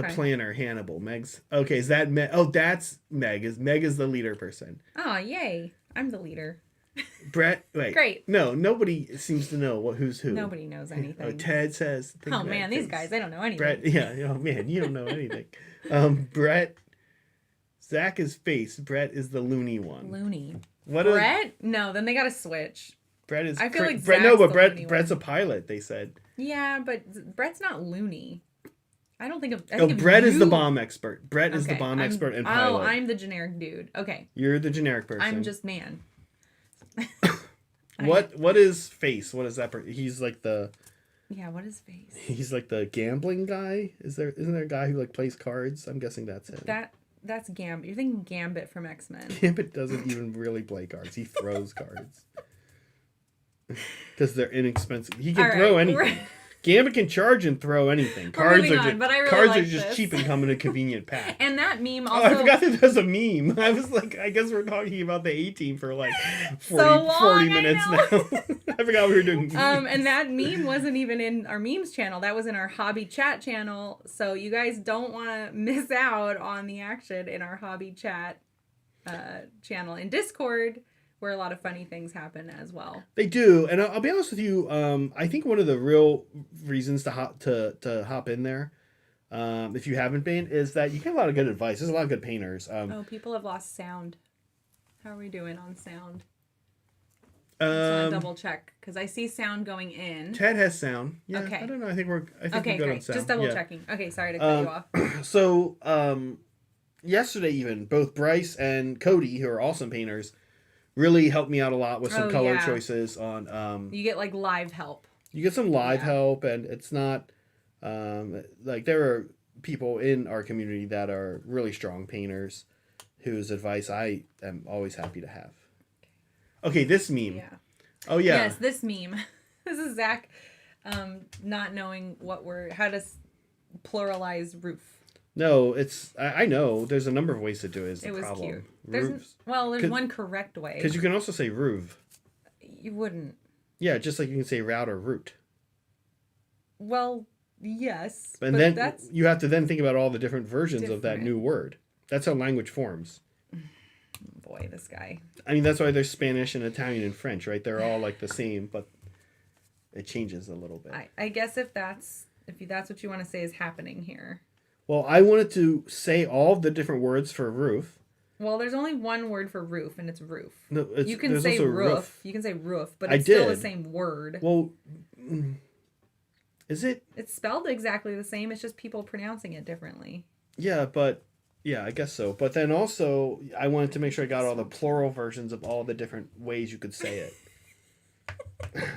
planner Hannibal. Meg's okay. Is that Meg? Oh, that's Meg. Meg is the leader person. Oh, yay! I'm the leader. Brett, wait. Great. No, nobody seems to know who's who. Nobody knows anything. Oh, Ted says. Oh man, these guys, they don't know anything. Brett, yeah, oh man, you don't know anything. Brett, Zach is face. Brett is the loony one. Loony. Brett? No, then they got to switch. Brett is. I feel like Brett. Zach's No, but the Brett's a pilot. They said. Yeah, but Brett's not loony. I don't think of. Brett is the bomb expert. Brett is the bomb expert and pilot. Oh, I'm the generic dude. Okay. You're the generic person. I'm just man. What is face? What is that? He's like the. Yeah, what is face? He's like the gambling guy. Isn't there a guy who like plays cards? I'm guessing that's him. That's Gambit. You're thinking Gambit from X-Men. Gambit doesn't even really play cards. He throws cards. Because they're inexpensive. He can throw anything. Gambit can charge and throw anything. Cards are just cheap and come in a convenient pack. And that meme also... Oh, I forgot that there's a meme. I was like, I guess we're talking about the A-Team for like 40 minutes now. I forgot we were doing memes. And that meme wasn't even in our memes channel. That was in our hobby chat channel. So you guys don't want to miss out on the action in our hobby chat channel in Discord, where a lot of funny things happen as well. They do, and I'll be honest with you. I think one of the real reasons to hop in there, if you haven't been, is that you get a lot of good advice. There's a lot of good painters. People have lost sound. How are we doing on sound? I just want to double check because I see sound going in. Ted has sound. Yeah, okay. I don't know. I think we're good great. on sound. Just double checking. Okay, sorry to cut you off. So yesterday even both Bryce and Cody, who are awesome painters, really helped me out a lot with some color choices on you get like live help. You get some live help, and it's not like there are people in our community that are really strong painters whose advice I am always happy to have. Okay, this meme. Yeah. Oh yeah. Yes, this meme. This is Zach not knowing how to pluralize roof. No, I know. There's a number of ways to do it. Is the problem. Cute. There's one correct way. Because you can also say roof. You wouldn't. Yeah, just like you can say route or route. Well, yes. And then you have to then think about all the different versions of that new word. That's how language forms. Boy, this guy. I mean, that's why there's Spanish and Italian and French, right? They're all like the same, but it changes a little bit. I guess if that's what you want to say is happening here. Well, I wanted to say all the different words for roof. Well, there's only one word for roof, and it's roof. No, you can say roof. You can say roof, but it's still the same word. Well, is it? It's spelled exactly the same. It's just people pronouncing it differently. Yeah, I guess so. But then also, I wanted to make sure I got all the plural versions of all the different ways you could say it.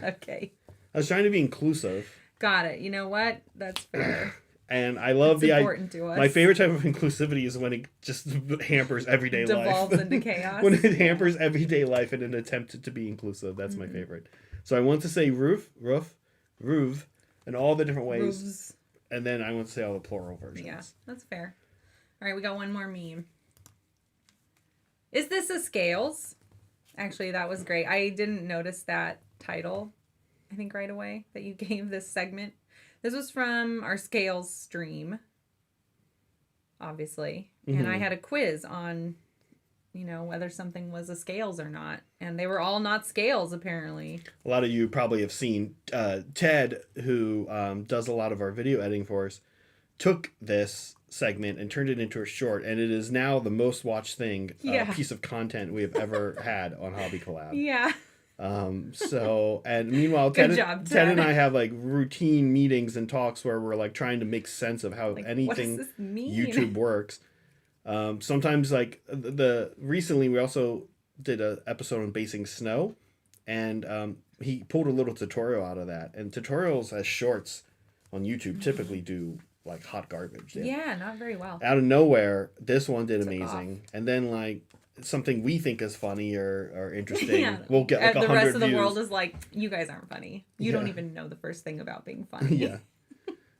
Okay. I was trying to be inclusive. Got it. You know what? That's fair. And I love important to us. My favorite type of inclusivity is when it just hampers everyday life. Devolves into chaos. When it hampers everyday life in an attempt to be inclusive. That's my favorite. So I want to say roof, and all the different ways. Roofs. And then I want to say all the plural versions. Yeah, that's fair. All right, we got one more meme. Is this a scales? Actually, that was great. I didn't notice that title, I think, right away that you gave this segment. This was from our scales stream, obviously. Mm-hmm. And I had a quiz on, whether something was a scales or not. And they were all not scales, apparently. A lot of you probably have seen Ted, who does a lot of our video editing for us, took this segment and turned it into a short. And it is now the most watched piece of content we have ever had on Hobby Collab. Yeah. So, and meanwhile, Good Ted, job, Ted and Ted. I have like routine meetings and talks where we're like trying to make sense of how Like, what does anything this mean? YouTube works. Sometimes like recently we also did a episode on basing snow, and he pulled a little tutorial out of that. And tutorials as shorts on YouTube typically do like hot garbage. Yeah, not very well. Out of nowhere, this one did Took amazing, and then like something we think is funny or interesting, Yeah. we'll get like The 100 rest of the views. world is like, you guys aren't funny. You don't Yeah. even know the first thing about being funny. Yeah.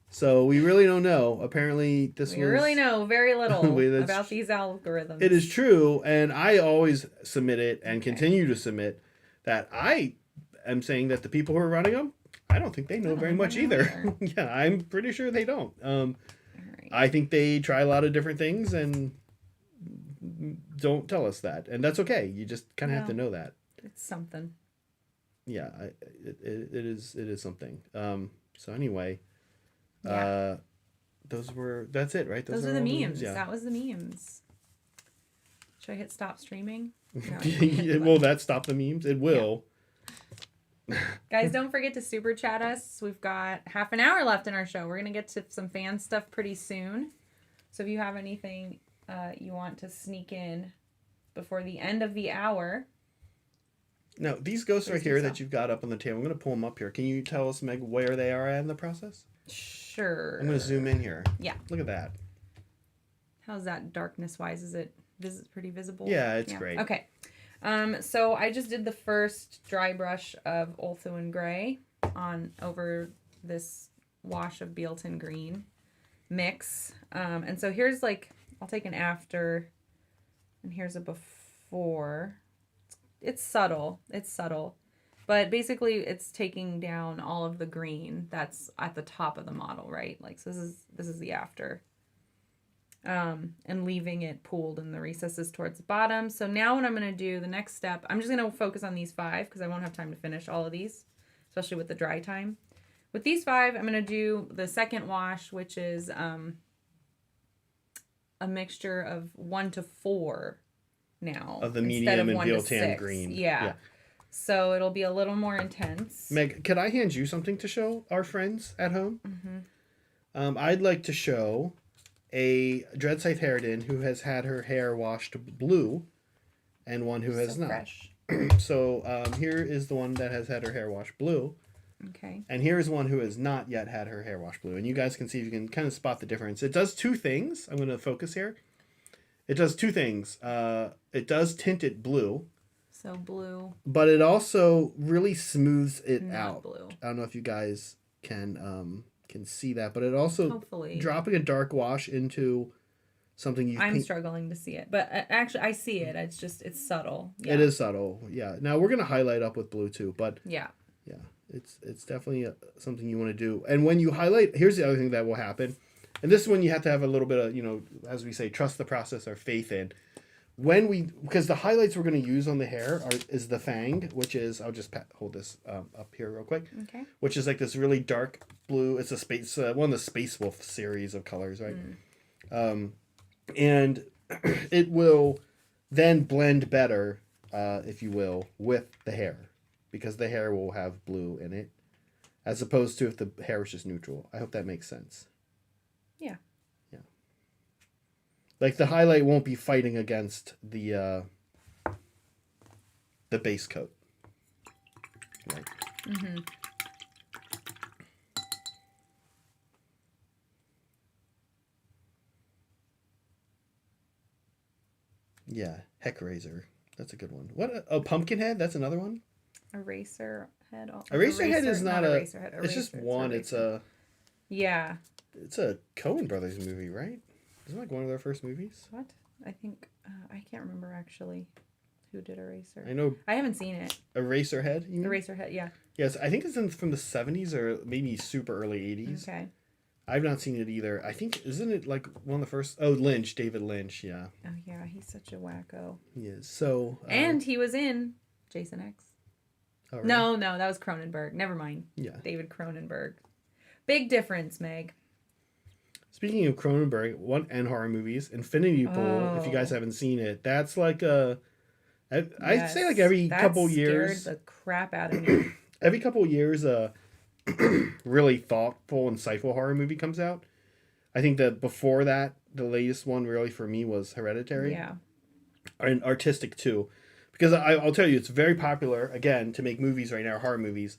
So we really don't know. Apparently, this We was really know very little That's about these algorithms. It is true, and I always submit it and Okay. continue to submit that I am saying that the people who are running them, I don't think they know very much either. Yeah, I'm pretty sure they don't. All right. I think they try a lot of different things and don't tell us that, and that's okay. You just kind of have to know that. It's something. Yeah, it is something. So anyway, Yeah. that's it, right? Those are all the memes. Yeah. That was the memes. Should I hit stop streaming? No, I didn't hit the Will button. that stop the memes? It will. Guys, don't forget to super chat us. We've got half an hour left in our show. We're going to get to some fan stuff pretty soon. So if you have anything you want to sneak in before the end of the hour. Now, these ghosts right Please do here so. that you've got up on the table, I'm going to pull them up here. Can you tell us, Meg, where they are at in the process? Sure. I'm going to zoom in here. Yeah. Look at that. How's that darkness-wise? Is it pretty visible? Yeah, it's great. Okay. So I just did the first dry brush of Ulthuan Gray over this wash of Bealton Green mix. And so here's like, I'll take an after, and here's a before. It's subtle. But basically it's taking down all of the green that's at the top of the model, right? Like, so this is the after. And leaving it pooled in the recesses towards the bottom. So now what I'm going to do, the next step, I'm just going to focus on these 5 because I won't have time to finish all of these, especially with the dry time. With these 5, I'm going to do the second wash, which is a mixture of 1 to 4 now. Of the instead medium of and 1 to Bealtan 6. green. Yeah. So it'll be a little more intense. Meg, could I hand you something to show our friends at home? Mm-hmm. I'd like to show a Dreadscythe Harridan who has had her hair washed blue and one who has not. Fresh. So here is the one that has had her hair washed blue. Okay. And here is one who has not yet had her hair washed blue. And you guys can see if you can kind of spot the difference. It does 2 things. I'm going to focus here. It does 2 things. It does tint it blue. So blue. But it also really smooths it Not out. blue. I don't know if you guys can see that. But it also, Hopefully. dropping a dark wash into something you I'm struggling to see it, but actually I see it. It's subtle. Yeah. It is subtle. Yeah. Now we're going to highlight up with blue too. But Yeah. yeah, it's definitely something you want to do. And when you highlight, here's the other thing that will happen. And this one you have to have a little bit of, as we say, trust the process or faith in. Because the highlights we're going to use on the hair is the Fang, which is, I'll just hold this up here real quick. Okay. Which is like this really dark blue. It's one of the Space Wolf series of colors, right? And it will then blend better, if you will, with the hair. Because the hair will have blue in it. As opposed to if the hair was just neutral. I hope that makes sense. Yeah. Yeah. Like the highlight won't be fighting against the base coat. Right. Mm-hmm. Yeah, Heck Razor. That's a good one. What? Oh, Pumpkinhead? That's another one? Eraser head. Eraserhead is not a... Eraserhead. It's just one. It's a... Yeah. It's a Coen Brothers movie, right? Isn't it like one of their first movies? What? I think I can't remember actually who did Eraser. I know I haven't seen it. Eraserhead. You mean? Eraserhead. Yeah. Yes, I think it's from the 70s or maybe super early 80s. Okay. I've not seen it either. I think, isn't it like one of the first... Oh, Lynch. David Lynch, yeah. Oh yeah, he's such a wacko. He is. So... And he was in Jason X. oh, really? No, that was Cronenberg. Never mind. Yeah. David Cronenberg. Big difference, Meg. Speaking of Cronenberg, and horror movies, Infinity Pool, if you guys Oh. haven't seen it, that's like a I'd say like every that couple years, scared the crap out of me. every couple years, really thoughtful, insightful horror movie comes out. I think that before that, the latest one really for me was Hereditary. Yeah. And artistic too, because I'll tell you, it's very popular again to make movies right now, horror movies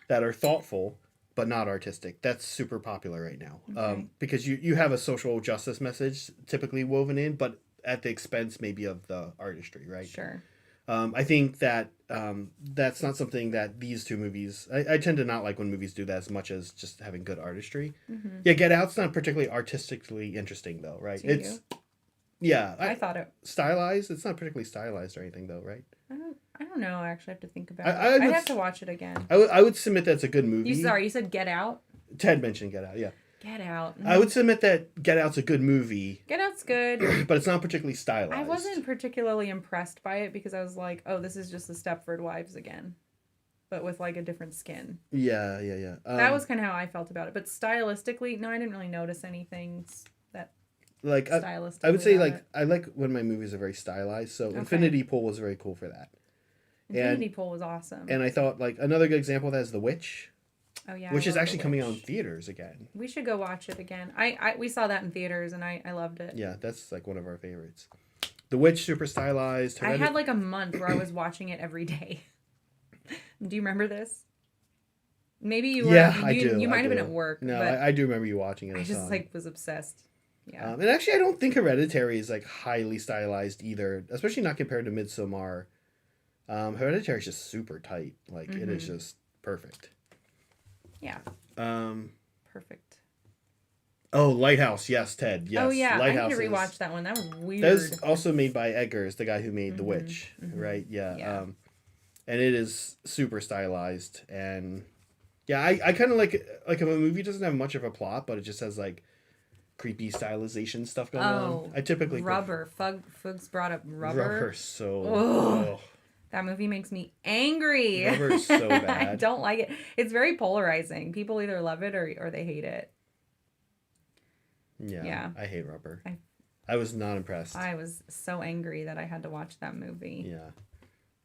that are thoughtful but not artistic. That's super popular right now. Okay. Because you have a social justice message typically woven in, but at the expense maybe of the artistry, right? Sure. I think that that's not something that these two movies. I tend to not like when movies do that as much as just having good artistry. Mm-hmm. Yeah, Get Out's not particularly artistically interesting though, right? To you? Yeah, I thought it stylized. It's not particularly stylized or anything though, right? I don't know. I actually have to think about I it. would I'd have to watch it again. I would submit that's a good movie. You said Get Out? Ted mentioned Get Out, yeah. Get Out. I would submit that Get Out's a good movie, Get Out's good. but it's not particularly stylized. I wasn't particularly impressed by it because I was like, oh, this is just the Stepford Wives again, but with like a different skin. Yeah. That was kind of how I felt about it. But stylistically, no, I didn't really notice anything that like stylistically. I would say about like it. I like when my movies are very stylized. So Infinity Pool was very cool for that. Infinity Pool was awesome. And I thought like another good example of that is The Witch. Oh yeah, which I is love actually The coming Witch. out in theaters again. We should go watch it again. We saw that in theaters and I loved it. Yeah, that's like one of our favorites. The Witch, super stylized. I had like a month where I was watching it every day. Do you remember this? Maybe you were. Yeah, I do. You might I have been do. at work. No, but I do remember you watching it. I just like was obsessed. Yeah. And actually, I don't think Hereditary is like highly stylized either, especially not compared to Midsommar. Hereditary is just super tight. Like it is just perfect. Yeah. Perfect. Oh, Lighthouse. Yes, Ted. Yes. Oh yeah, Lighthouse I need to rewatch that one. That was weird. That was also made by Eggers, the guy who made The Witch, right? Yeah. Yeah. And it is super stylized, and yeah, I kind of like if a movie doesn't have much of a plot, but it just has like creepy stylization stuff going on. I typically Rubber. Fugs brought up Rubber. Rubber so. Oh. That movie makes me angry. Rubber is so bad. I don't like it. It's very polarizing. People either love it or they hate it. Yeah. I hate Rubber. I was not impressed. I was so angry that I had to watch that movie. Yeah.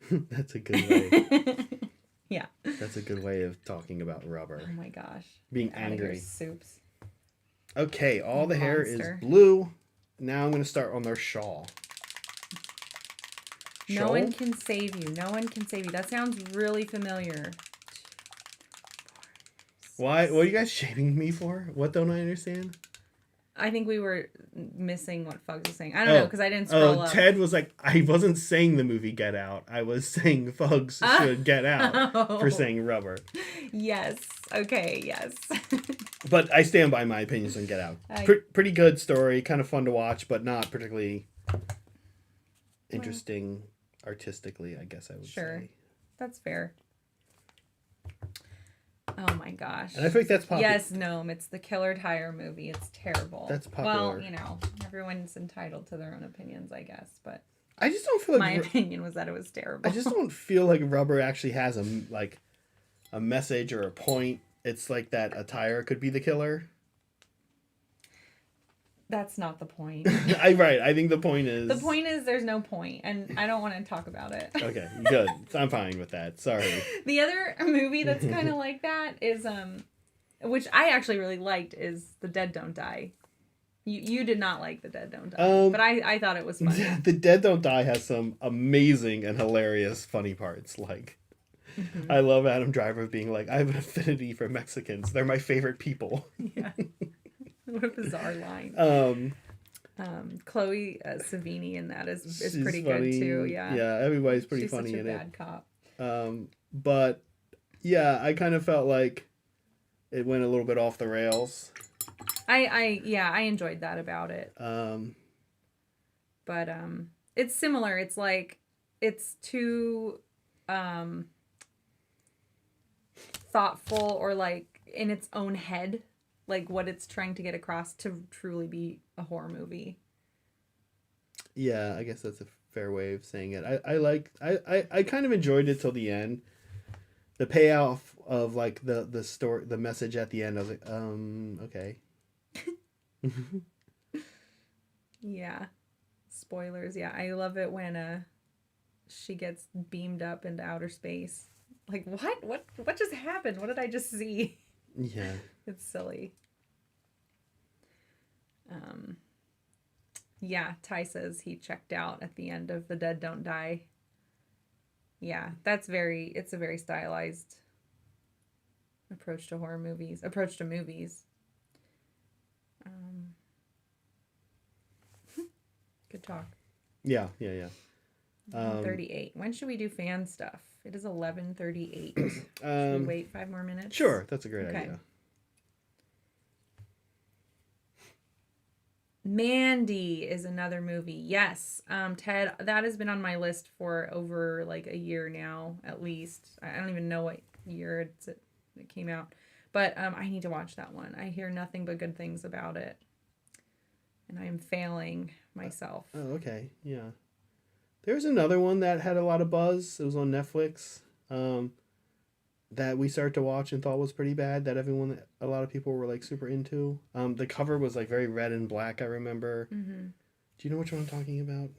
That's a good way. Yeah. That's a good way of talking about Rubber. Oh my gosh. Being Get out of angry. here, Soups. Okay, all the hair is Monster. blue. Now I'm going to start on their shawl. No one can save you. No one can save you. That sounds really familiar. Why? What are you guys shaming me for? What don't I understand? I think we were missing what Fugs was saying. I don't know because I didn't scroll up. Ted was like, I wasn't saying the movie Get Out. I was saying Fugs should get out for saying Rubber. Yes. Okay. Yes. But I stand by my opinions on Get Out. Pretty good story, kind of fun to watch, but not particularly interesting artistically, I guess I would say. That's fair. Oh my gosh. And I think that's popular. Yes, Gnome. It's the Killer Tire movie. It's terrible. That's popular. Well, everyone's entitled to their own opinions, I guess. But I just don't feel like my opinion was that it was terrible. I just don't feel like Rubber actually has a message or a point. It's like that a tire could be the killer. That's not the point. Right. I think the point is... The point is there's no point, and I don't want to talk about it. Okay, good. I'm fine with that. Sorry. The other movie that's kind of like that is, which I actually really liked, is The Dead Don't Die. You did not like The Dead Don't Die, but I thought it was funny. The Dead Don't Die has some amazing and hilarious funny parts. Like, I love Adam Driver being like, I have an affinity for Mexicans. They're my favorite people. Yeah. What a bizarre line. Chloe Savini in that is pretty funny. Good too. Yeah. Yeah, everybody's pretty She's funny such a in bad it. Cop. But yeah, I kind of felt like it went a little bit off the rails. I enjoyed that about it. But it's similar. It's like it's too thoughtful or like in its own head. Like what it's trying to get across to truly be a horror movie. Yeah, I guess that's a fair way of saying it. I kind of enjoyed it till the end. The payoff of like the story, the message at the end, I was like, okay. Yeah. Spoilers. Yeah, I love it when she gets beamed up into outer space. Like, what just happened? What did I just see? Yeah. It's silly. Yeah, Ty says he checked out at the end of The Dead Don't Die. Yeah, it's a very stylized approach to movies. Good talk. Yeah. 38. When should we do fan stuff? It is 11:38. Should we wait 5 more minutes? Sure, that's a great idea. Mandy is another movie. Yes. Ted, that has been on my list for over like a year now, at least. I don't even know what year it came out. But I need to watch that one. I hear nothing but good things about it. And I am failing myself. Oh, okay. Yeah. There's another one that had a lot of buzz. It was on Netflix. That we started to watch and thought was pretty bad. That a lot of people were like super into. The cover was like very red and black. I remember. Mm-hmm. Do you know which one I'm talking about?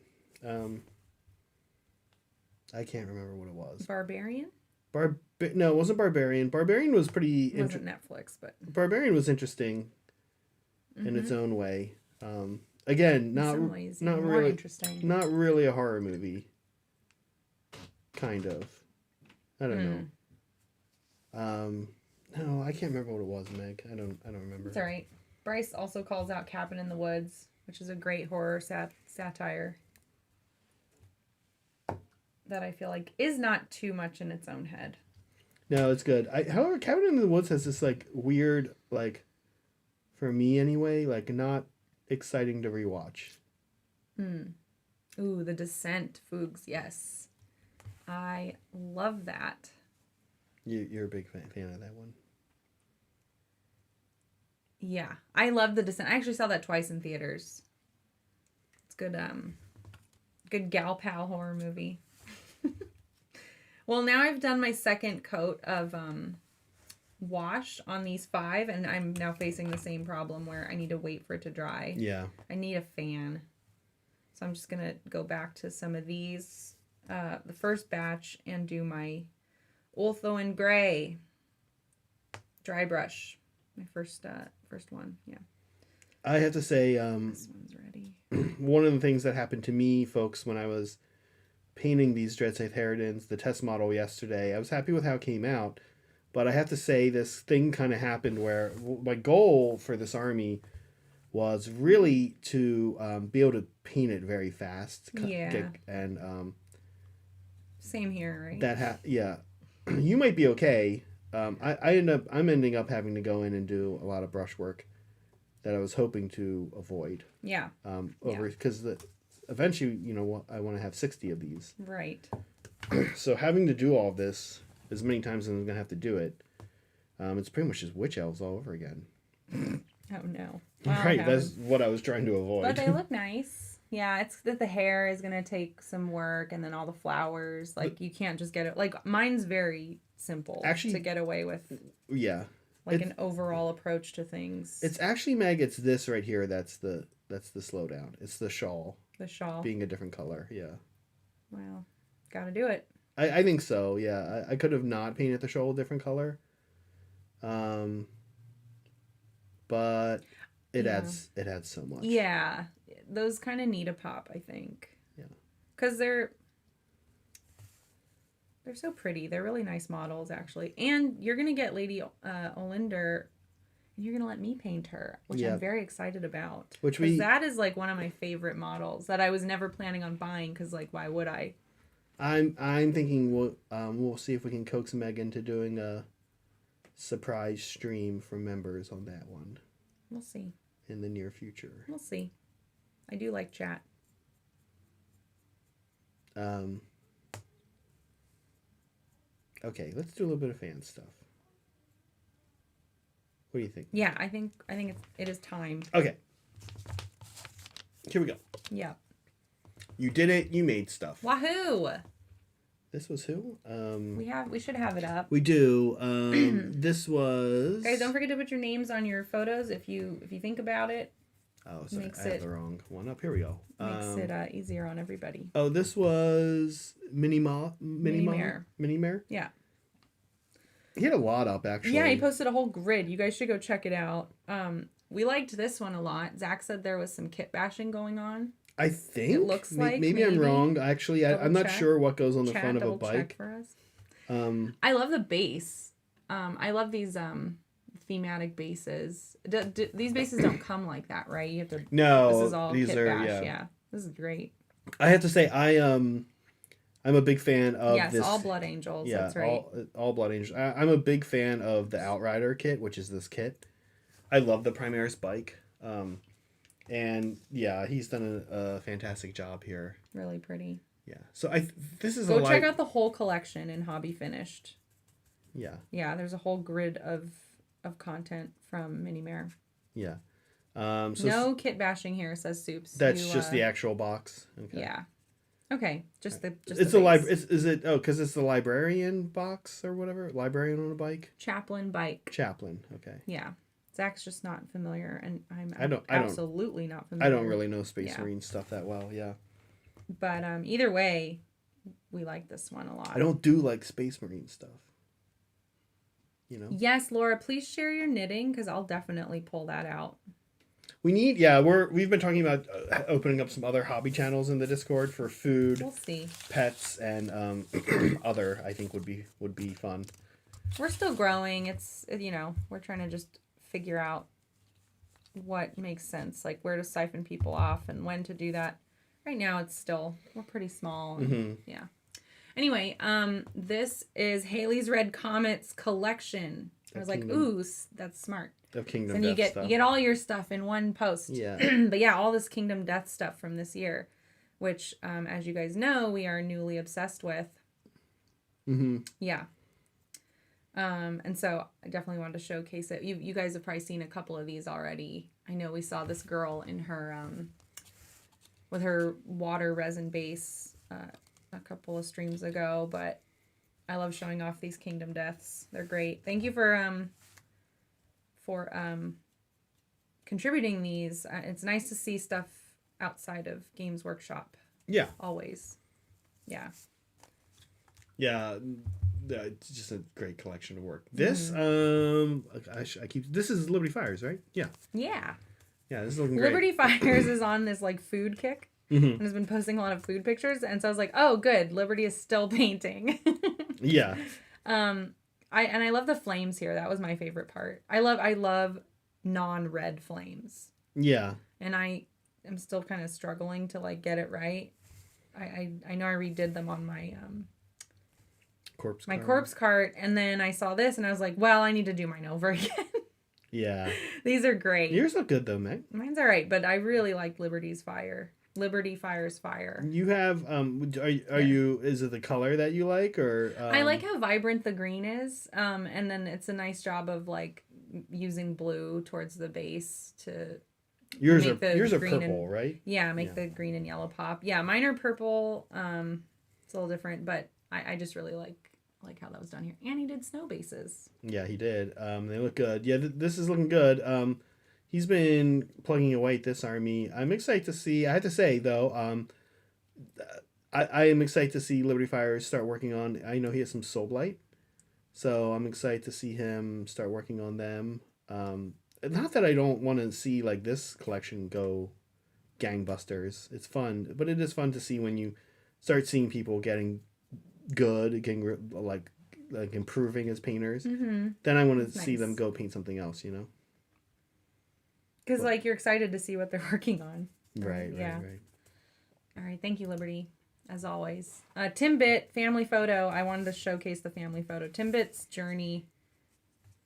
I can't remember what it was. Barbarian? No, it wasn't Barbarian. Barbarian was pretty. It wasn't Netflix, but Barbarian was interesting in its own way. Again, not really interesting. Not really a horror movie. Kind of. I don't know. No, I can't remember what it was, Meg. I don't remember. It's all right. Bryce also calls out Cabin in the Woods, which is a great horror satire that I feel like is not too much in its own head. No, it's good. However, Cabin in the Woods has this like weird, like, for me anyway, like not exciting to rewatch. Ooh, The Descent, Fugues, yes. I love that. You're a big fan of that one. Yeah, I love The Descent. I actually saw that twice in theaters. It's good. Good gal pal horror movie. Well, now I've done my second coat of wash on these 5, and I'm now facing the same problem where I need to wait for it to dry. Yeah. I need a fan. So I'm just gonna go back to some of these, the first batch, and do my Ultho and Gray dry brush. My first one, yeah. I have to say, This one's ready. One of the things that happened to me, folks, when I was painting these Dreadscythe Harridans, the test model yesterday, I was happy with how it came out, but I have to say this thing kind of happened where my goal for this army was really to be able to paint it very fast. Yeah. And Same here, right? Yeah. You might be okay. I'm ending up having to go in and do a lot of brush work that I was hoping to avoid. Yeah. Because eventually, I want to have 60 of these. Right. So having to do all this as many times as I'm gonna have to do it, it's pretty much just witch elves all over again. Oh no. Right. That's what I was trying to avoid. But they look nice. Yeah, it's that the hair is gonna take some work, and then all the flowers. Like you can't just get it. Like mine's very simple. Actually, to get away with. Yeah. Like an overall approach to things. It's actually, Meg. It's this right here. That's the slowdown. It's the shawl. The shawl being a different color. Yeah. Well, gotta do it. I think so. Yeah. I could have not painted the shawl a different color. But it adds so much. Yeah. Those kind of need a pop, I think. Yeah. Because they're so pretty. They're really nice models, actually. And you're going to get Lady Olinder, and you're going to let me paint her, which I'm very excited about. Because that is, like, one of my favorite models that I was never planning on buying, because, like, why would I? I'm thinking we'll see if we can coax Meg into doing a surprise stream for members on that one. We'll see. In the near future. We'll see. I do like chat. Okay, let's do a little bit of fan stuff. What do you think? Yeah, I think it is time. Okay. Here we go. Yeah. You did it. You made stuff. Wahoo! This was who? We should have it up. We do. This was. Guys, don't forget to put your names on your photos if you think about it. Oh, sorry, Makes I have it- the wrong one up. Here we go. Makes it easier on everybody. Oh, this was Mini Mare. Yeah. He had a lot up, actually. Yeah, he posted a whole grid. You guys should go check it out. We liked this one a lot. Zach said there was some kit bashing going on. I think It looks like maybe I'm maybe. wrong. Actually, I'm not Double-check. sure what goes on the Chat, front of a double check bike. for us. Um, I love the base. I love these thematic bases. These bases don't come like that, right? You have to. no, This is all these kit are bash. yeah. This is great. I have to say, I'm a big fan of Yes, this. all Blood Angels. Yeah, That's right. all Blood Angels. I'm a big fan of the Outrider kit, which is this kit. I love the Primaris bike. And yeah, he's done a fantastic job here. Really pretty. Yeah. So this is Go a check out the whole collection in Hobby Finished. Yeah. Yeah, there's a whole grid of content from Mini Mare. Yeah. So No kit bashing here, says Soups. that's just the actual box. Okay. Yeah. Okay. Just It's the a base. Is it? Oh, because it's the librarian box or whatever. Librarian on a bike. Chaplain bike. Chaplain. Okay. Yeah. Zach's just not familiar, and I don't- absolutely not familiar. I don't really know Space Yeah. Marine stuff that well. Yeah. But either way, we like this one a lot. I don't do like Space Marine stuff. You know. Yes, Laura, please share your knitting because I'll definitely pull that out. We need. Yeah, we've been talking about opening up some other hobby channels in the Discord for food, We'll see. pets, and other. I think would be fun. We're still growing. It's we're trying to just figure out what makes sense, like where to siphon people off and when to do that. Right now, we're pretty small. And, Yeah. Anyway, this is Haley's Red Comets collection. I was like, ooh, that's smart. Of Kingdom And Death you get stuff. you get all your stuff in one post. Yeah. But yeah, all this Kingdom Death stuff from this year, which, as you guys know, we are newly obsessed with. Mm-hmm. Yeah. And so I definitely wanted to showcase it. You guys have probably seen a couple of these already. I know we saw this girl in her with her water resin base a couple of streams ago, but I love showing off these Kingdom Deaths. They're great. Thank you for contributing these. It's nice to see stuff outside of Games Workshop. Yeah. Always. Yeah. Yeah. It's just a great collection of work. This, this is Liberty Fires, right? Yeah. Yeah. Yeah, this is looking great. Liberty Fires is on this like food kick and has been posting a lot of food pictures, and so I was like, oh, good, Liberty is still painting. Yeah. I love the flames here. That was my favorite part. I love non-red flames. Yeah. And I am still kind of struggling to like get it right. I know I redid them on my corpse cart, and then I saw this and I was like, well, I need to do mine over again. Yeah. These are great. Yours look good though, Meg. Mine's all right, but I really like Liberty Fire's fire. You have you is it the color that you like or I like how vibrant the green is. And then it's a nice job of like using blue towards the base to yours make are the green purple, and, right? Yeah, make the green and yellow pop. Yeah, mine are purple. It's a little different, but I just really like how that was done here. And he did snow bases. Yeah, he did. They look good. Yeah, this is looking good. He's been plugging away at this army. I'm excited to see. I have to say though, I am excited to see Liberty Fire start working on. I know he has some Soul Blight, so I'm excited to see him start working on them. Not that I don't want to see like this collection go gangbusters. It's fun, but it is fun to see when you start seeing people getting good, getting like improving as painters. Mm-hmm. Then I want to see Nice. them go paint something else. You know. Because like you're excited to see what they're working on. Right. Yeah. Right. All right, thank you, Liberty, as always. Timbit family photo. I wanted to showcase the family photo. Timbit's journey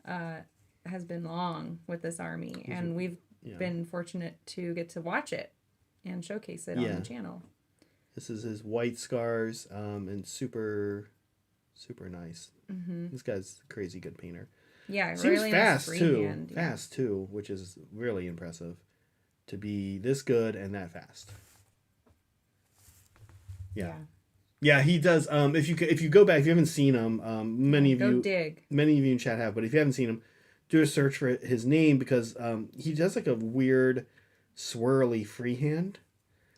has been long with this army, and we've been fortunate to get to watch it and showcase it on the channel. This is his white scars, and super nice. Mm-hmm. This guy's a crazy good painter. Yeah, Seems really fast nice too. freehand, yeah. Fast too, which is really impressive. To be this good and that fast. Yeah, he does. If you go back, if you haven't seen him, many of you in chat have, but if you haven't seen him, do a search for his name because he does like a weird swirly freehand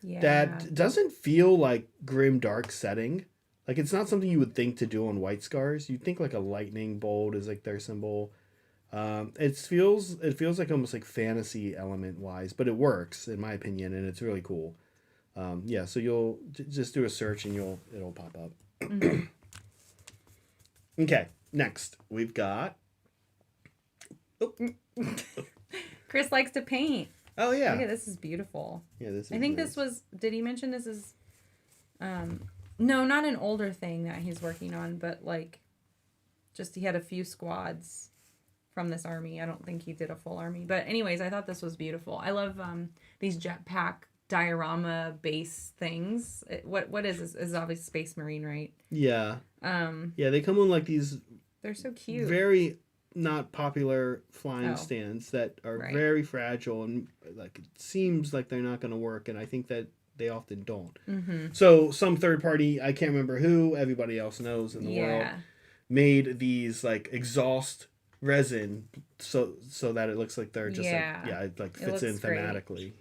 Yeah. that doesn't feel like grim dark setting. Like it's not something you would think to do on White Scars. You'd think like a lightning bolt is like their symbol. It feels like almost like fantasy element wise, but it works in my opinion, and it's really cool. Yeah, so you'll just do a search and it'll pop up. Mm-hmm. Okay, next we've got. Oh. Chris likes to paint. Oh yeah. Look at this is beautiful. Yeah, this is I think nice. this was. Did he mention this is? No, not an older thing that he's working on, but like, just he had a few squads from this army. I don't think he did a full army, but anyways, I thought this was beautiful. I love these jetpack diorama base things. What is this? Is obviously Space Marine, right? Yeah. Yeah, they come on like these. They're so cute. Very not popular flying Oh. stands that are Right. very fragile and like it seems like they're not going to work, and I think that they often don't. Mm-hmm. So some third party, I can't remember who, everybody else knows in the world, made these like exhaust resin so that it looks like they're just it like fits in thematically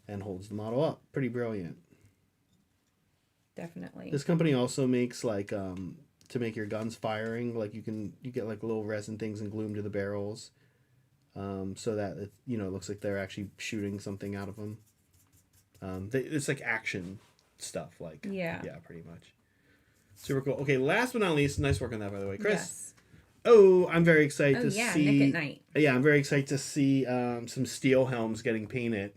and holds the model up. Pretty brilliant. Definitely. This company also makes like to make your guns firing, like you get like little resin things and glue them to the barrels, so that it looks like they're actually shooting something out of them. It's like action stuff, like pretty much. Super cool. Okay, last but not least, nice work on that by the way, Chris. Yes. Oh, I'm very excited to see. Nick at Night. Yeah, I'm very excited to see some steel helms getting painted.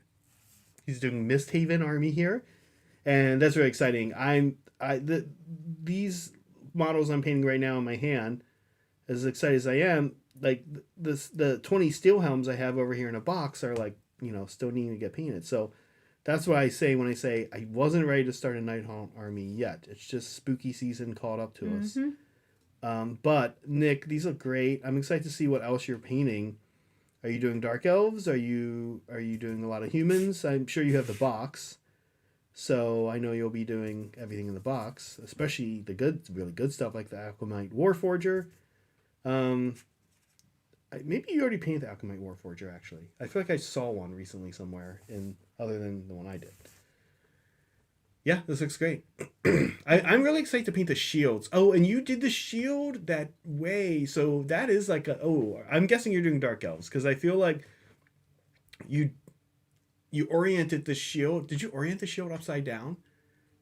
He's doing Misthaven army here, and that's really exciting. These models I'm painting right now in my hand, as excited as I am, like the 20 steel helms I have over here in a box are like still needing to get painted. So that's what I say when I say I wasn't ready to start a Nighthaunt army yet. It's just spooky season caught up to us. But Nick, these look great. I'm excited to see what else you're painting. Are you doing dark elves? Are you doing a lot of humans? I'm sure you have the box, so I know you'll be doing everything in the box, especially the really good stuff like the Alchemite Warforger. Maybe you already painted the Alchemite Warforger, actually. I feel like I saw one recently somewhere, other than the one I did. Yeah, this looks great. I'm really excited to paint the shields. Oh, and you did the shield that way. So that is like I'm guessing you're doing Dark Elves, because I feel like you oriented the shield. Did you orient the shield upside down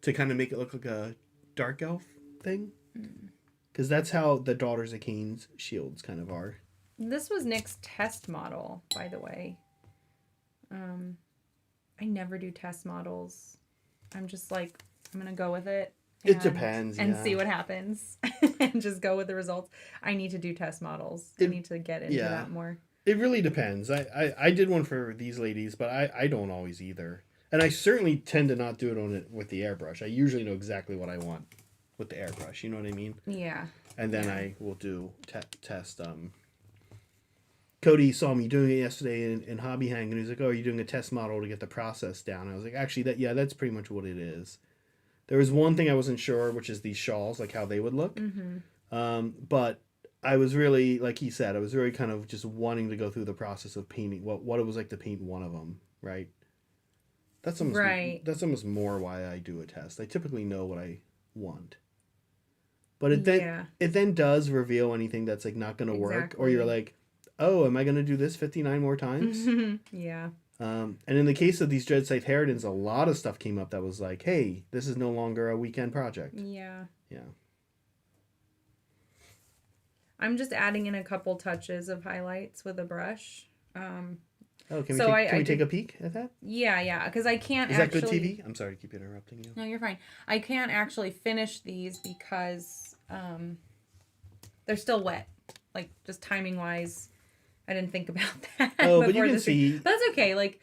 to kind of make it look like a Dark Elf thing? Because that's how the Daughters of Cain's shields kind of are. This was Nick's test model, by the way. I never do test models. I'm just like, I'm going to go with it. It depends, and see what happens. And just go with the results. I need to do test models. I need to get into that more. It really depends. I did one for these ladies, but I don't always either. And I certainly tend to not do it with the airbrush. I usually know exactly what I want with the airbrush. You know what I mean? Yeah. And then I will do test. Cody saw me doing it yesterday in Hobby Hang, and he was like, "Oh, are you doing a test model to get the process down?" I was like, "Actually, that's pretty much what it is." There was one thing I wasn't sure, which is these shawls, like how they would look. But I was really, like he said, I was really kind of just wanting to go through the process of painting what it was like to paint one of them, right? That's almost more why I do a test. I typically know what I want. But it then does reveal anything that's like not going to work, or you're like, oh, am I going to do this 59 more times? Yeah. And in the case of these Dreadscythe Harridans, a lot of stuff came up that was like, hey, this is no longer a weekend project. Yeah. Yeah. I'm just adding in a couple touches of highlights with a brush. Can we take a peek at that? Yeah, because I can't Is that good TV? I'm sorry to keep interrupting you. No, you're fine. I can't actually finish these because they're still wet. Like, just timing-wise, I didn't think about that. Oh, but you can see. But that's okay. Like,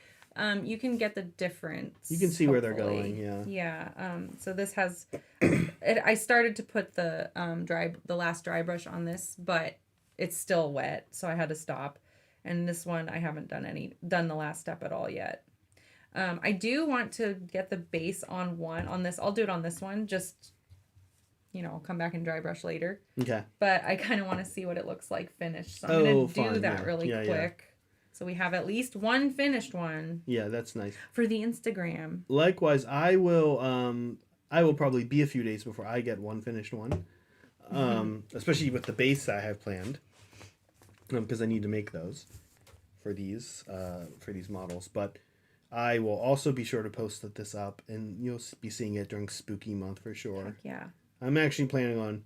you can get the difference. You can see where they're going, yeah. Yeah. So this has... I started to put the last dry brush on this, but it's still wet, so I had to stop. And this one, I haven't done the last step at all yet. I do want to get the base on this. I'll do it on this one, just, I'll come back and dry brush later. Okay. But I kind of want to see what it looks like finished. So I'm going to do that really quick. So we have at least one finished one Yeah, that's nice. for the Instagram. Likewise, I will probably be a few days before I get one finished one. Especially with the base I have planned. Because I need to make those for these models. But I will also be sure to post this up, and you'll be seeing it during Spooky Month for sure. Heck yeah. I'm actually planning on,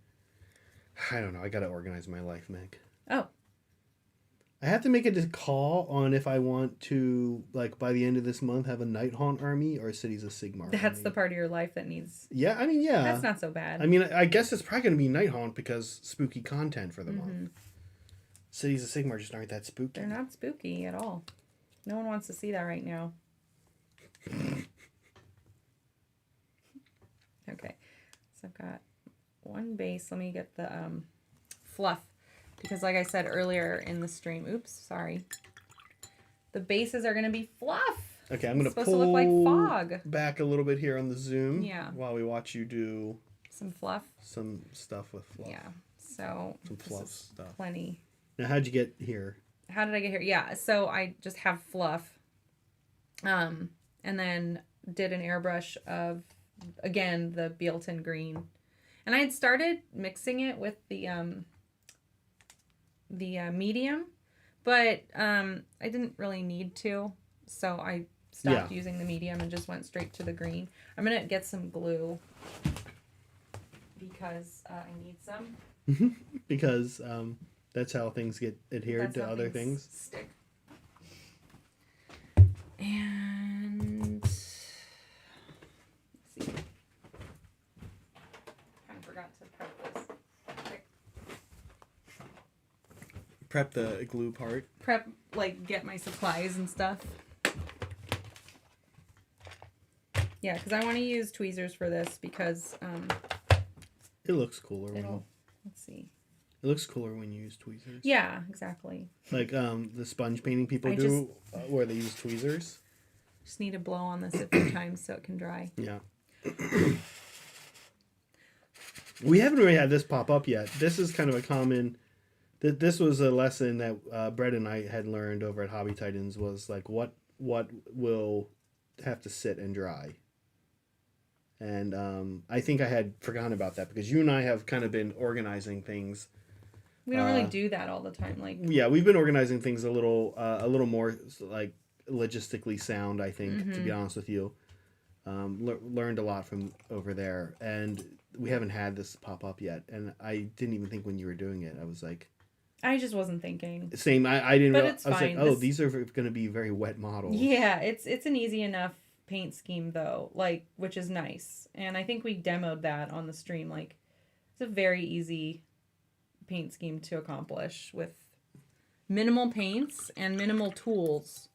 I don't know, I gotta organize my life, Meg. Oh. I have to make a call on if I want to, like, by the end of this month, have a Nighthaunt army or a Cities of Sigmar That's army. the part of your life that needs... Yeah, I mean, yeah. That's not so bad. I mean, I guess it's probably going to be Nighthaunt because spooky content for the month. Cities of Sigmar just aren't that spooky. They're not spooky at all. No one wants to see that right now. Okay. So I've got one base. Let me get the fluff. Because like I said earlier in the stream, oops, sorry. The bases are going to be fluff. Okay, I'm going to pull to look like fog. back a little bit here on the Zoom. Yeah. While we watch you do some fluff. Some stuff with fluff. Yeah. So some fluff stuff. Plenty. Now, how'd you get here? How did I get here? Yeah, so I just have fluff. And then did an airbrush of, again, the Bealton green. And I had started mixing it with the medium, but I didn't really need to, so I stopped using the medium and just went straight to the green. I'm gonna get some glue because I need some. Because that's how things get adhered to other things. Stick. And let's see. Kind of forgot to prep this. Prep the glue part. Prep, like, get my supplies and stuff. Yeah, because I want to use tweezers for this because it looks cooler. Let's see. It looks cooler when you use tweezers. Yeah, exactly. Like the sponge painting people where they use tweezers. Just need to blow on this a few times so it can dry. Yeah. We haven't really had this pop up yet. This is kind of a common... This was a lesson that Brett and I had learned over at Hobby Titans, was like what will have to sit and dry. And I think I had forgotten about that because you and I have kind of been organizing things. We don't really do that all the time. Like, yeah, we've been organizing things a little more like logistically sound, I think, to be honest with you. Learned a lot from over there, and we haven't had this pop up yet. And I didn't even think when you were doing it, I was like, I just wasn't thinking. Same. I didn't. But It's I was fine. Like, oh, these are going to be very wet models. Yeah, it's an easy enough paint scheme though, like, which is nice. And I think we demoed that on the stream. Like, it's a very easy paint scheme to accomplish with minimal paints and minimal tools.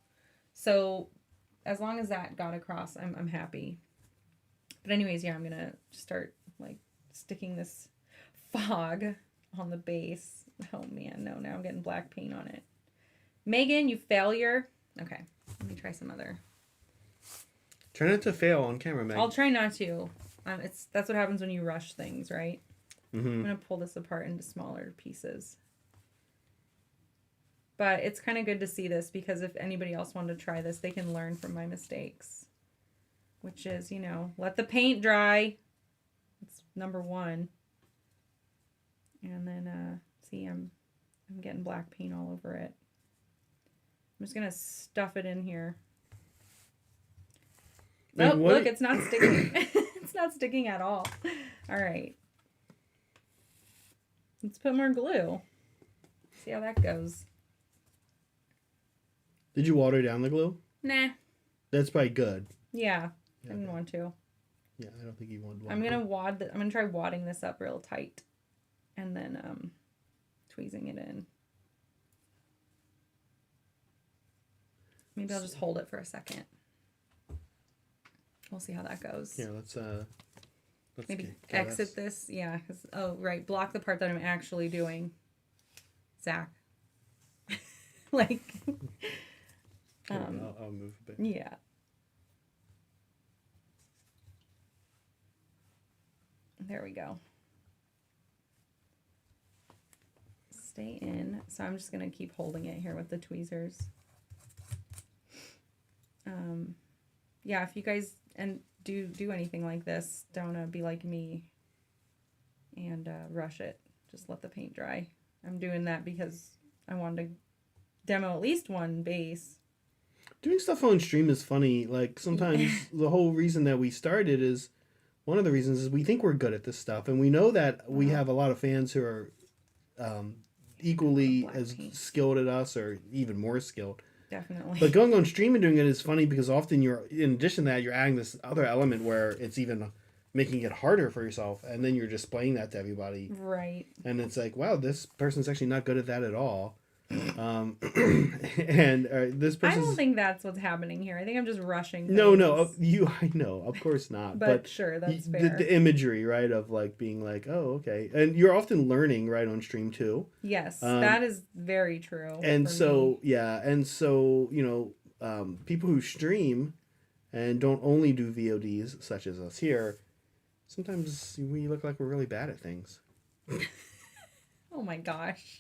So as long as that got across, I'm happy. But anyways, yeah, I'm gonna start like sticking this fog on the base. Oh man, no, now I'm getting black paint on it. Megan, you failure. Okay, let me try some other. Try not to fail on camera, Megan. I'll try not to. That's what happens when you rush things, right? Mm-hmm. I'm gonna pull this apart into smaller pieces. But it's kind of good to see this because if anybody else wanted to try this, they can learn from my mistakes. Which is, you know, let the paint dry. That's number one. And then, see, I'm getting black paint all over it. I'm just going to stuff it in here. Oh, look, it's not sticking. It's not sticking at all. All right. Let's put more glue. See how that goes. Did you water down the glue? Nah. That's probably good. Yeah, I didn't want to. Yeah, I don't think you want to. I'm gonna try wadding this up real tight, and then tweezing it in. Maybe I'll just hold it for a second. We'll see how that goes. Yeah, let's maybe exit this. Yeah, oh right, block the part that I'm actually doing. Zach. Like. I'll move a bit. Yeah. There we go. Stay in. So I'm just going to keep holding it here with the tweezers. yeah, if you guys do anything like this, don't be like me and rush it. Just let the paint dry. I'm doing that because I wanted to demo at least one base. Doing stuff on stream is funny. Like, sometimes the whole reason that we started is, one of the reasons is we think we're good at this stuff. And we know that we have a lot of fans who are equally as skilled at us or even more skilled. Definitely. But going on stream and doing it is funny because often in addition to that, you're adding this other element where it's even making it harder for yourself. And then you're displaying that to everybody. Right. And it's like, wow, this person's actually not good at that at all. And this person. I don't think that's what's happening here. I think I'm just rushing things. No, I know, of course not. but sure, that's fair. The imagery, right, of like being like, oh, okay, and you're often learning right on stream too. Yes, that is very true. And so people who stream and don't only do VODs such as us here, sometimes we look like we're really bad at things. Oh my gosh.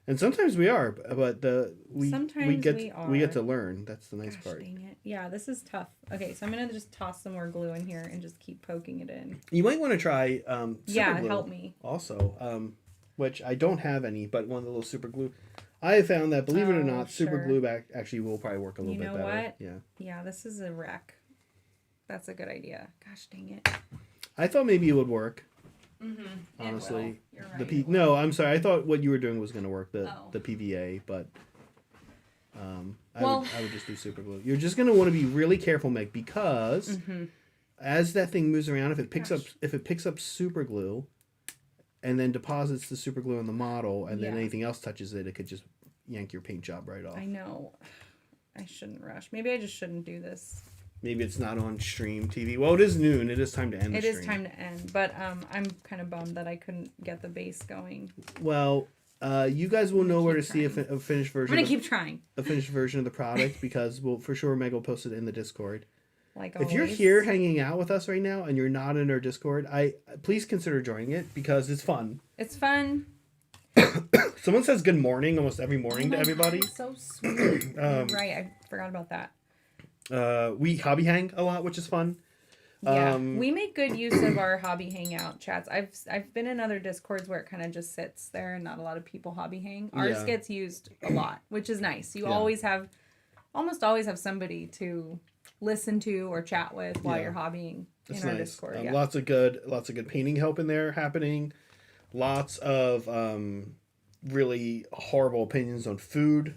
And sometimes we are, but we get to learn. That's the nice part. Dang it. Yeah, this is tough. Okay, so I'm gonna just toss some more glue in here and just keep poking it in. You might want to try super glue help me. Also, which I don't have any, but one of the little super glue. I have found that, believe it or not, super glue actually will probably work a little bit better. You know what? Yeah. Yeah, this is a wreck. That's a good idea. Gosh dang it. I thought maybe it would work. Mm-hmm. Honestly, You're right. No, I'm sorry. I thought what you were doing was going to work, the PVA, but I would just do super glue. You're just going to want to be really careful, Meg, because as that thing moves around, if it picks up super glue, and then deposits the super glue on the model, and then anything else touches it, it could just yank your paint job right off. I know. I shouldn't rush. Maybe I just shouldn't do this. Maybe it's not on stream TV. Well, it is noon. It is time to end the stream. It is time to end. But I'm kind of bummed that I couldn't get the base going. Well, you guys will know where to see a finished version. I'm going to keep trying. A finished version of the product because for sure Meg will post it in the Discord. Like always. If you're here hanging out with us right now and you're not in our Discord, please consider joining it because it's fun. It's fun. Someone says good morning almost every morning to everybody. God, so sweet. Right, I forgot about that. We hobby hang a lot, which is fun. Yeah, we make good use of our hobby hangout chats. I've been in other Discords where it kind of just sits there and not a lot of people hobby hang. Ours gets used a lot, which is nice. You almost always have somebody to listen to or chat with while you're hobbying in our Discord. Lots of good painting help in there happening. Lots of really horrible opinions on food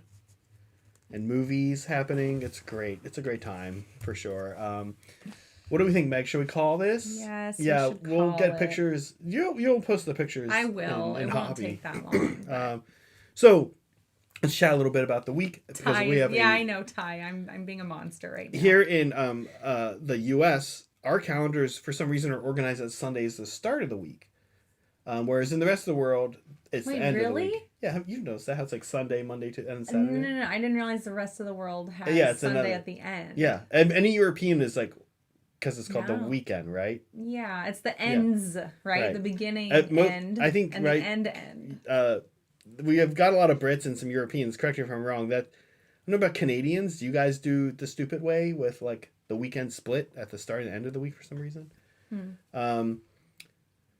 and movies happening. It's great. It's a great time for sure. What do we think, Meg? Should we call this? Yes. Yeah, we'll get pictures. You'll post the pictures. I will. It won't take that long. So let's chat a little bit about the week. Ty, I know Ty. I'm being a monster right now. Here in the U.S., our calendars for some reason are organized as Sundays the start of the week, whereas in the rest of the world it's the end of the week. Yeah, you've noticed that how it's like Sunday, Monday to and Saturday. No. I didn't realize the rest of the world has Sunday at the end. Yeah, and any European is like. Because it's called the weekend, right? Yeah, it's the ends, right? The beginning, end, I think, and right, the end. We have got a lot of Brits and some Europeans. Correct me if I'm wrong. I don't know about Canadians. Do you guys do the stupid way with like the weekend split at the start and end of the week for some reason?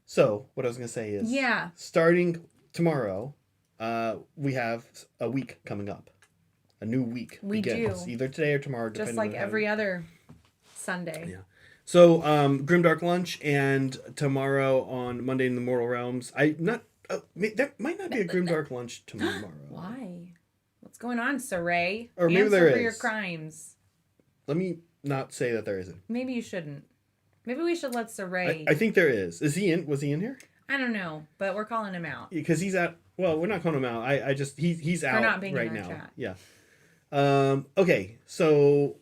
So what I was going to say is, starting tomorrow, we have a week coming up. A new week begins. Do. Either today or tomorrow. Just like every other Sunday. Yeah. So, Grimdark Lunch and tomorrow on Monday in the Mortal Realms. There might not be a Grimdark Lunch tomorrow. Why? What's going on, Saray? Or maybe there is. For your crimes. Let me not say that there isn't. Maybe you shouldn't. Maybe we should let Saray. I think there is. Is he in? Was he in here? I don't know, but we're calling him out. Because he's out. Well, we're not calling him out. He's out not being right in our now. Chat. Yeah. Okay. So.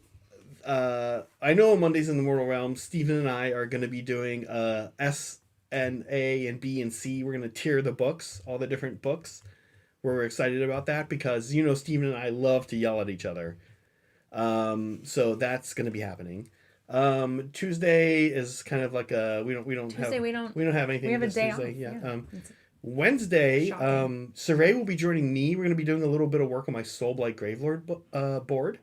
I know on Mondays in the Mortal Realms, Steven and I are going to be doing S and A and B and C. We're going to tier the books, all the different books. We're excited about that because, Steven and I love to yell at each other. So that's going to be happening. Tuesday is kind of like we don't have anything. We have a day Tuesday. off. Yeah. Wednesday, Saray will be joining me. We're going to be doing a little bit of work on my Soulblight Gravelord board.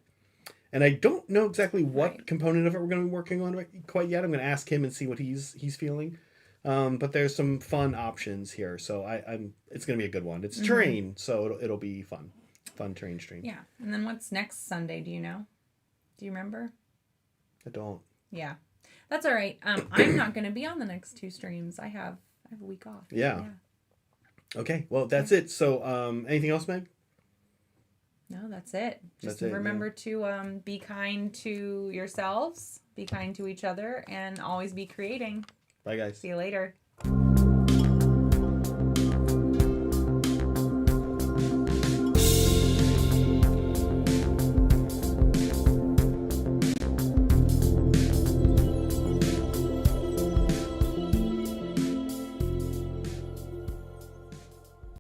And I don't know exactly what Right. component of it we're going to be working on quite yet. I'm going to ask him and see what he's feeling. But there's some fun options here, so it's going to be a good one. It's terrain, so it'll be fun. Fun terrain stream. Yeah. And then what's next Sunday? Do you know? Do you remember? I don't. Yeah. That's all right. I'm not going to be on the next 2 streams. I have a week off. Yeah. Okay. Well, that's it. So, anything else, Meg? No, that's it. Just That's it, remember to be kind to yourselves, be kind to each other, and always be creating. Bye, guys. See you later.